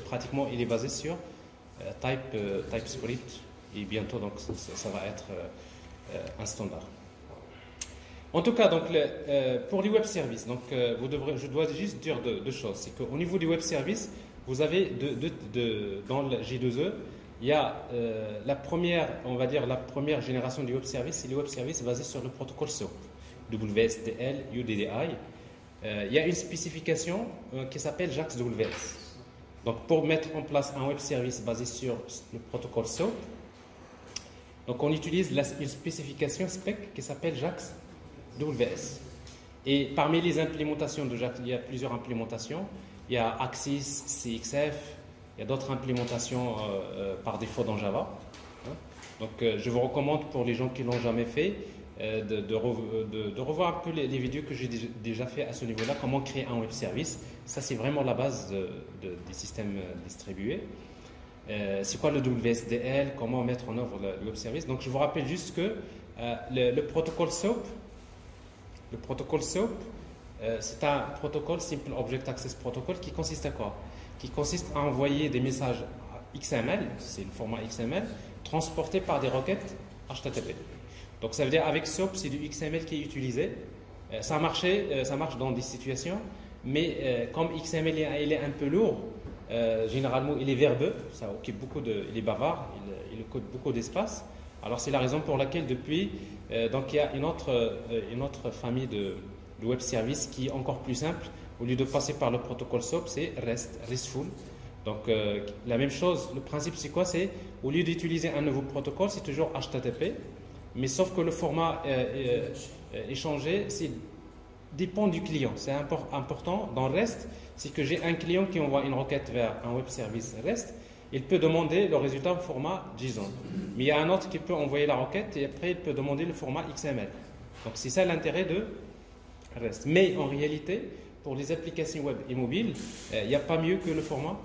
pratiquement il est basé sur TypeScript, et bientôt donc ça va être un standard. En tout cas, donc, pour les web services, donc, je dois juste dire deux choses. C'est qu'au niveau des web services, vous avez dans le J2E, il y a la première, on va dire, la première génération du web service, c'est les web services basés sur le protocole SOAP, WSDL, UDDI. Il y a une spécification qui s'appelle JAX-WS. Donc, pour mettre en place un web service basé sur le protocole SOAP, donc on utilise une spécification spec qui s'appelle JAX-WS. Et parmi les implémentations de JAX, il y a plusieurs implémentations. Il y a Axis, CXF, il y a d'autres implémentations par défaut dans Java. Donc je vous recommande pour les gens qui ne l'ont jamais fait de revoir un peu les vidéos que j'ai déjà fait à ce niveau-là, comment créer un web service. Ça c'est vraiment la base des systèmes distribués. C'est quoi le WSDL, comment mettre en œuvre le web service. Donc je vous rappelle juste que le protocole SOAP, c'est un protocole Simple Object Access Protocol qui consiste à quoi? Qui consiste à envoyer des messages XML, c'est le format XML, transportés par des requêtes HTTP. Donc ça veut dire avec SOAP, c'est du XML qui est utilisé. Ça marche dans des situations, mais comme XML il est un peu lourd, généralement il est verbeux, ça occupe il est bavard, il occupe beaucoup d'espace. Alors c'est la raison pour laquelle depuis, donc il y a une autre famille de web service qui est encore plus simple. Au lieu de passer par le protocole SOAP, c'est RESTful. Donc la même chose, le principe c'est quoi? C'est au lieu d'utiliser un nouveau protocole, c'est toujours HTTP, mais sauf que le format échangé, c'est dépend du client. C'est important dans REST, c'est que j'ai un client qui envoie une requête vers un web service REST. Il peut demander le résultat au format JSON. Mais il y a un autre qui peut envoyer la requête et après il peut demander le format XML. Donc c'est ça l'intérêt de REST. Mais en réalité, pour les applications web et mobiles, il n'y a pas mieux que le format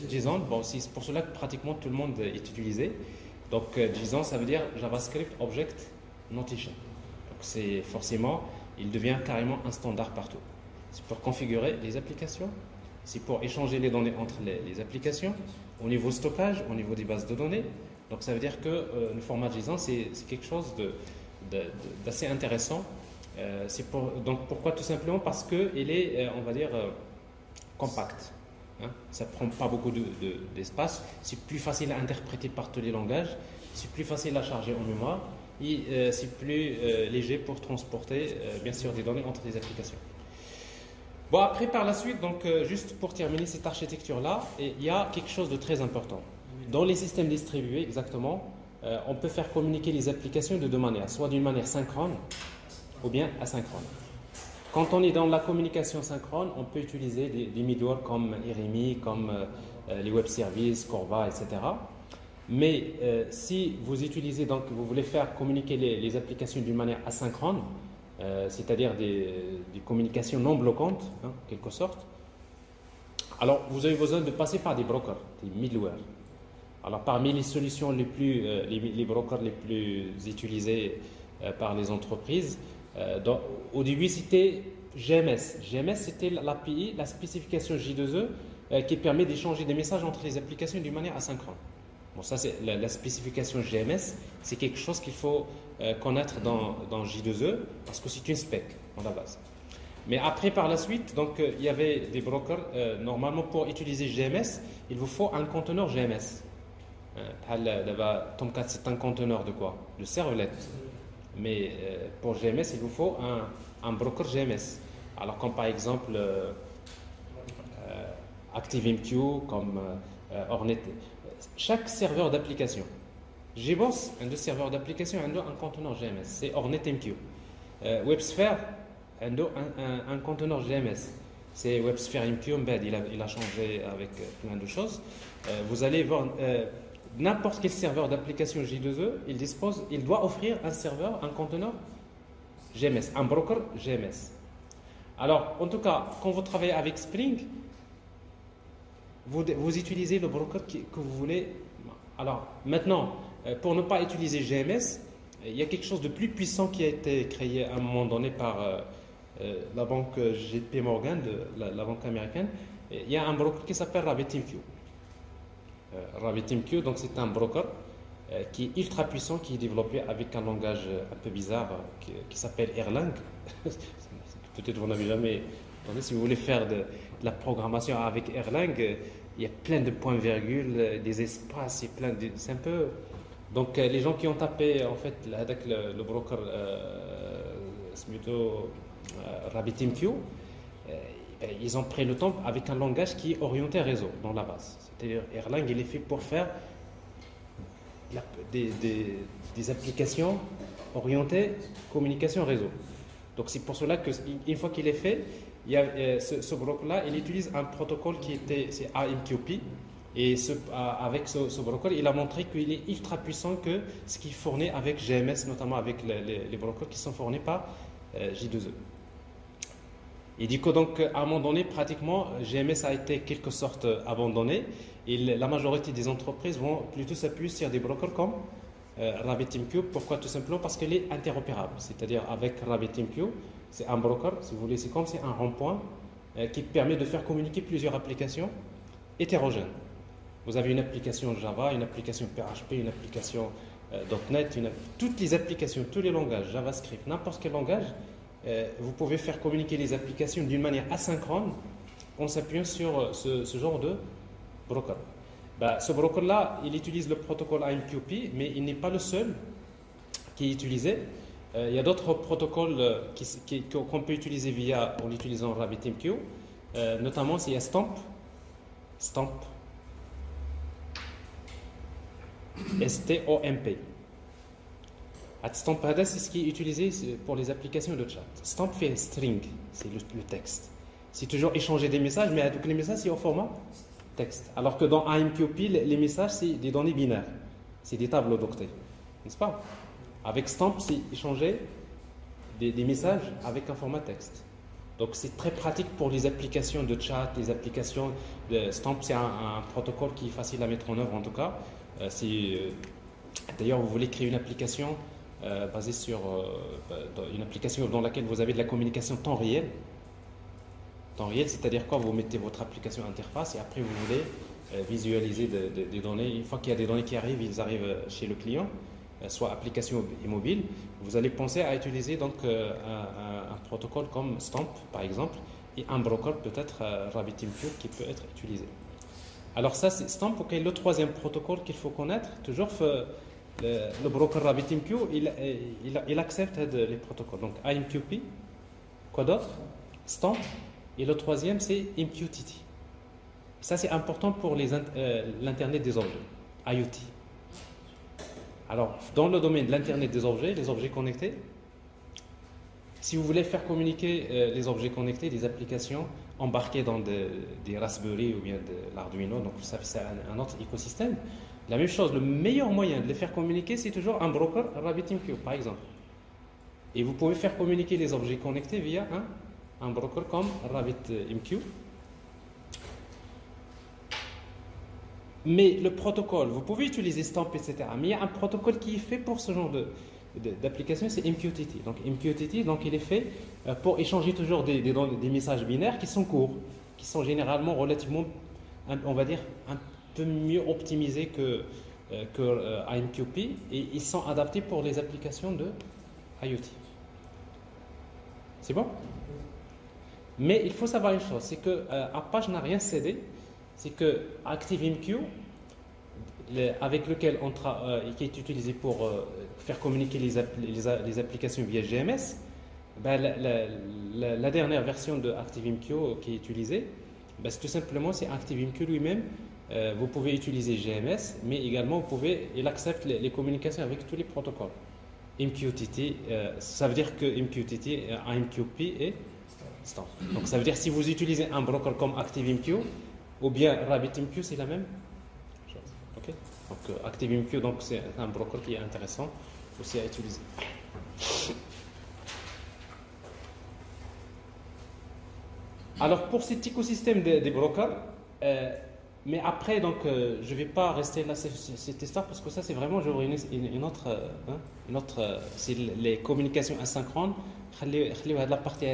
JSON. Bon, c'est pour cela que pratiquement tout le monde est utilisé. Donc JSON, ça veut dire JavaScript Object Notation. Donc c'est forcément, il devient carrément un standard partout. C'est pour configurer les applications, c'est pour échanger les données entre les applications, au niveau stockage, au niveau des bases de données. Donc ça veut dire que le format JSON, c'est quelque chose d'assez intéressant. Donc pourquoi? Tout simplement parce qu'il est, on va dire, compact. Ça ne prend pas beaucoup d'espace. C'est plus facile à interpréter par tous les langages. C'est plus facile à charger en mémoire. Et c'est plus léger pour transporter, bien sûr, des données entre les applications. Bon, après, par la suite, donc, juste pour terminer cette architecture-là, il y a quelque chose de très important. Dans les systèmes distribués, exactement, on peut faire communiquer les applications de deux manières, soit d'une manière synchrone ou bien asynchrone. Quand on est dans la communication synchrone, on peut utiliser des middleware comme Irimi, comme les web services, Corva, etc. Mais si vous utilisez, donc vous voulez faire communiquer les applications d'une manière asynchrone, c'est-à-dire des communications non bloquantes, en quelque sorte, alors vous avez besoin de passer par des brokers, des middleware. Alors parmi les solutions les brokers les plus utilisés par les entreprises, au début c'était GMS. GMS c'était l'API, la spécification J2E qui permet d'échanger des messages entre les applications d'une manière asynchrone. Bon, ça c'est la spécification GMS, c'est quelque chose qu'il faut connaître dans J2E parce que c'est une spec à la base. Mais après par la suite, donc il y avait des brokers. Normalement pour utiliser GMS, il vous faut un conteneur GMS. Tomcat c'est un conteneur de quoi? De servlet. Mais pour GMS, il vous faut un broker GMS. Alors, comme par exemple ActiveMQ, comme Hornet. Chaque serveur d'application, JBoss, un de serveurs d'application, un conteneur GMS, c'est HornetMQ. WebSphere, un conteneur GMS, c'est WebSphere MQ Embed, il a changé avec plein de choses. Vous allez voir n'importe quel serveur d'application J2E, il doit offrir un serveur, un conteneur GMS, un broker GMS. Alors, en tout cas, quand vous travaillez avec Spring, vous utilisez le broker que vous voulez. Alors, maintenant, pour ne pas utiliser GMS, il y a quelque chose de plus puissant qui a été créé à un moment donné par la banque JP Morgan, la banque américaine. Il y a un broker qui s'appelle RabbitMQ. RabbitMQ, donc c'est un broker qui est ultra puissant, qui est développé avec un langage un peu bizarre qui s'appelle Erlang. Peut-être vous n'avez jamais entendu. Si vous voulez faire de la programmation avec Erlang, il y a plein de points-virgules, des espaces, c'est un peu. Donc les gens qui ont tapé en fait avec le broker c'est plutôt RabbitMQ, ils ont pris le temps avec un langage qui est orienté réseau dans la base. C'est-à-dire Erlang, il est fait pour faire des applications orientées communication réseau. Donc c'est pour cela qu'une fois qu'il est fait, il y a, ce broker-là, il utilise un protocole c'est AMQP. Et avec ce broker, il a montré qu'il est ultra puissant que ce qu'il fournit avec GMS, notamment avec les brokers qui sont fournis par J2E. Il dit que donc à un moment donné, pratiquement, GMS a été quelque sorte abandonné et la majorité des entreprises vont plutôt s'appuyer sur des brokers comme RabbitMQ. Pourquoi? Tout simplement parce qu'elle est interopérable. C'est-à-dire avec RabbitMQ, c'est un broker, si vous voulez, c'est comme c'est un rond-point qui permet de faire communiquer plusieurs applications hétérogènes. Vous avez une application Java, une application PHP, une application .NET, toutes les applications, tous les langages, JavaScript, n'importe quel langage, vous pouvez faire communiquer les applications d'une manière asynchrone en s'appuyant sur ce genre de broker. Ce broker-là, il utilise le protocole AMQP, mais il n'est pas le seul qui est utilisé. Il y a d'autres protocoles qu'on peut utiliser en utilisant RabbitMQ, notamment il y a Stomp. STOMP. Stomp, c'est ce qui est utilisé pour les applications de chat. Stomp fait string, c'est le texte. C'est toujours échanger des messages, mais avec les messages, c'est au format texte. Alors que dans AMQP, les messages, c'est des données binaires. C'est des tableaux d'octets. N'est-ce pas? Avec Stomp, c'est échanger des messages avec un format texte. Donc c'est très pratique pour les applications de chat, les applications de Stomp, c'est un protocole qui est facile à mettre en œuvre en tout cas. D'ailleurs, vous voulez créer une application basée sur une application dans laquelle vous avez de la communication temps réel. Temps réel, c'est-à-dire quoi? Vous mettez votre application interface et après vous voulez visualiser des données. Une fois qu'il y a des données qui arrivent, ils arrivent chez le client, soit application et mobile. Vous allez penser à utiliser donc un protocole comme Stomp par exemple et un broker peut-être RabbitMQ qui peut être utilisé. Alors ça c'est Stomp. Okay. Le troisième protocole qu'il faut connaître, toujours le broker RabbitMQ, il accepte les protocoles. Donc AMQP, quoi d'autre? Stomp, et le troisième c'est MQTT. Ça c'est important pour l'Internet des objets, IoT. Alors dans le domaine de l'Internet des objets, les objets connectés, si vous voulez faire communiquer les objets connectés, des applications embarquées dans des Raspberry ou bien de l'Arduino, donc ça c'est un autre écosystème. La même chose, le meilleur moyen de les faire communiquer, c'est toujours un broker RabbitMQ, par exemple. Et vous pouvez faire communiquer les objets connectés via un broker comme RabbitMQ. Mais le protocole, vous pouvez utiliser Stomp, etc. Mais il y a un protocole qui est fait pour ce genre d'application, c'est MQTT. Donc MQTT, donc, il est fait pour échanger toujours des messages binaires qui sont courts, qui sont généralement relativement, on va dire, un peu mieux optimisés que AMQP et ils sont adaptés pour les applications de IoT. C'est bon? Mais il faut savoir une chose, c'est que Apache n'a rien cédé, c'est que ActiveMQ, avec lequel qui est utilisé pour faire communiquer les applications via GMS, ben, la dernière version de ActiveMQ qui est utilisée, ben, c'est tout simplement c'est ActiveMQ lui-même. Vous pouvez utiliser GMS, mais également il accepte les communications avec tous les protocoles. MQTT, ça veut dire que MQTT, AMQP et Stamp. Donc ça veut dire si vous utilisez un broker comme ActiveMQ ou bien RabbitMQ, c'est la même chose. Okay. Donc ActiveMQ, donc c'est un broker qui est intéressant aussi à utiliser. Alors pour cet écosystème des brokers, mais après, donc, je ne vais pas rester là, c'était ça, parce que ça, c'est vraiment genre une autre c'est les communications asynchrones. La partie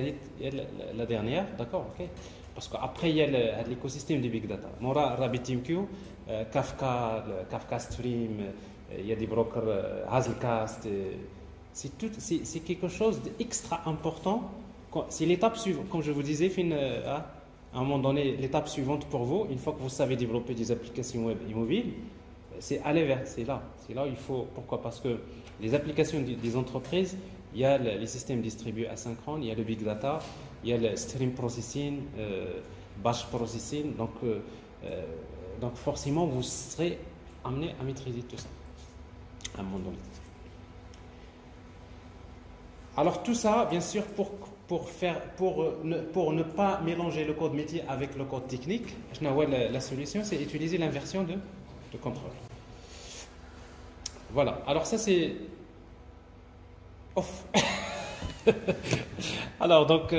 la dernière, d'accord, ok. Parce qu'après, il y a l'écosystème des big data. Mora, RabbitMQ, Kafka, Kafka Stream, il y a des brokers, Hazelcast. C'est quelque chose d'extra important. C'est l'étape suivante, comme je vous disais, à un moment donné, l'étape suivante pour vous, une fois que vous savez développer des applications web et mobiles, c'est aller vers, c'est là où il faut. Pourquoi? Parce que les applications des entreprises, il y a les systèmes distribués asynchrones, il y a le big data, il y a le stream processing, batch processing, donc forcément vous serez amené à maîtriser tout ça à un moment donné. Alors tout ça, bien sûr, pour ne pas mélanger le code métier avec le code technique, la solution, c'est utiliser l'inversion de contrôle. Voilà. Alors ça, c'est off. Alors donc,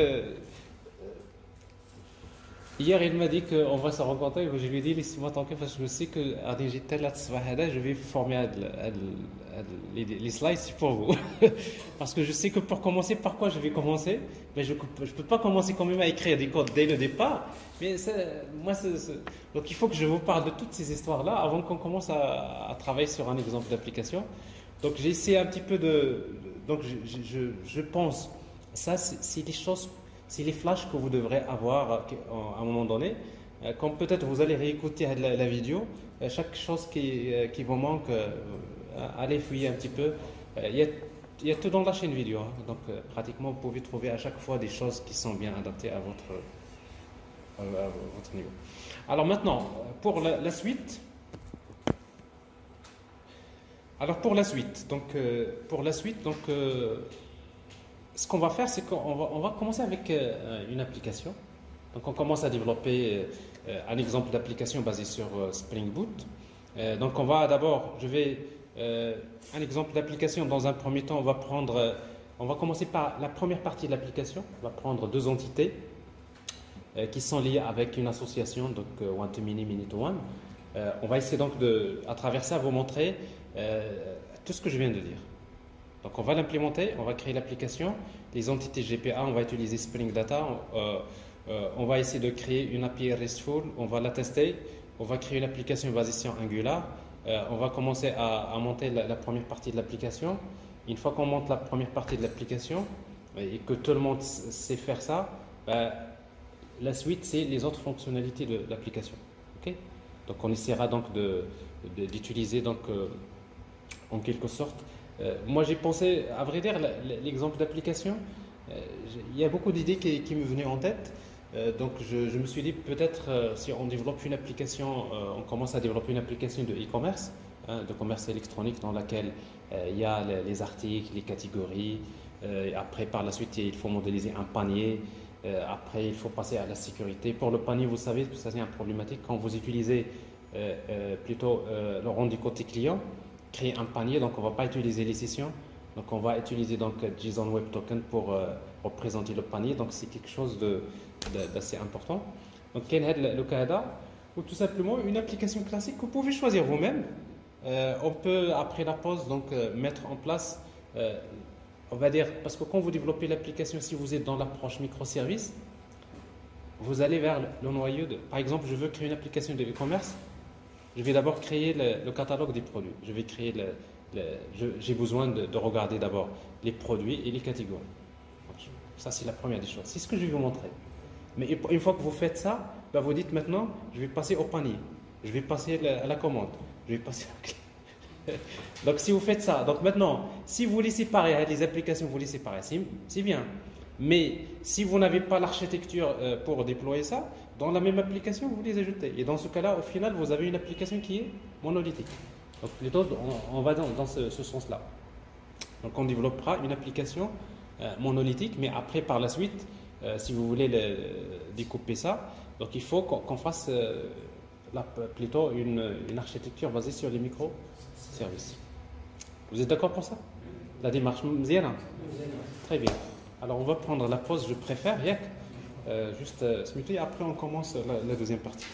hier, il m'a dit qu'on va se rencontrer. Je lui ai dit, laisse-moi tranquille parce que je sais que je vais former les slides pour vous. Parce que je sais que pour commencer, par quoi je vais commencer, mais je ne peux pas commencer quand même à écrire des codes dès le départ. Mais donc il faut que je vous parle de toutes ces histoires-là avant qu'on commence à travailler sur un exemple d'application. Donc j'ai essayé un petit peu donc je pense, ça c'est des choses. C'est les flashs que vous devrez avoir à un moment donné. Quand peut-être vous allez réécouter la vidéo, chaque chose qui vous manque, allez fouiller un petit peu. Il y a tout dans la chaîne vidéo. Hein. Donc pratiquement, vous pouvez trouver à chaque fois des choses qui sont bien adaptées à votre niveau. Alors maintenant, pour la suite. Alors pour la suite, ce qu'on va faire, c'est qu'on va commencer avec une application. Donc, on commence à développer un exemple d'application basé sur Spring Boot. Donc, un exemple d'application. Dans un premier temps, on va commencer par la première partie de l'application. On va prendre deux entités qui sont liées avec une association, donc One2Many, Many2One. On va essayer donc à travers ça, vous montrer tout ce que je viens de dire. Donc on va l'implémenter, on va créer l'application, les entités GPA, on va utiliser Spring Data, on va essayer de créer une API RESTful, on va la tester, on va créer une application basée sur Angular, on va commencer à monter la première partie de l'application. Une fois qu'on monte la première partie de l'application et que tout le monde sait faire ça, la suite c'est les autres fonctionnalités de l'application. Okay? Donc on essaiera donc d'utiliser en quelque sorte. Moi, j'ai pensé, à vrai dire, l'exemple d'application, il y a beaucoup d'idées qui me venaient en tête. Donc, je me suis dit, peut-être, si on développe une application, on commence à développer une application de e-commerce, de commerce électronique, dans laquelle il y a les articles, les catégories. Après, par la suite, il faut modéliser un panier. Après, il faut passer à la sécurité. Pour le panier, vous savez, ça c'est un problématique. Quand vous utilisez plutôt le rendu côté client, créer un panier, donc on ne va pas utiliser les sessions, donc on va utiliser donc JSON Web Token pour représenter le panier, donc c'est quelque chose d'assez important. Donc quel est le cas ou tout simplement une application classique que vous pouvez choisir vous-même. On peut après la pause donc mettre en place, on va dire, parce que quand vous développez l'application, si vous êtes dans l'approche microservice, vous allez vers le noyau par exemple, je veux créer une application de e-commerce. Je vais d'abord créer le catalogue des produits. Je vais créer j'ai besoin de regarder d'abord les produits et les catégories. Donc, ça, c'est la première des choses. C'est ce que je vais vous montrer. Mais une fois que vous faites ça, vous dites maintenant, je vais passer au panier. Je vais passer à la commande. Je vais passer la clé. Donc si vous faites ça, donc maintenant, si vous voulez séparer les applications, vous les séparez, c'est bien. Mais si vous n'avez pas l'architecture pour déployer ça, dans la même application, vous les ajoutez. Et dans ce cas-là, au final, vous avez une application qui est monolithique. Donc plutôt, on va dans ce sens-là. Donc on développera une application monolithique, mais après, par la suite, si vous voulez découper ça, donc il faut qu'on fasse plutôt une architecture basée sur les microservices. Vous êtes d'accord pour ça? La démarche mzéana? Très bien. Alors on va prendre la pause, je préfère, Yak, juste se muter, après on commence la deuxième partie.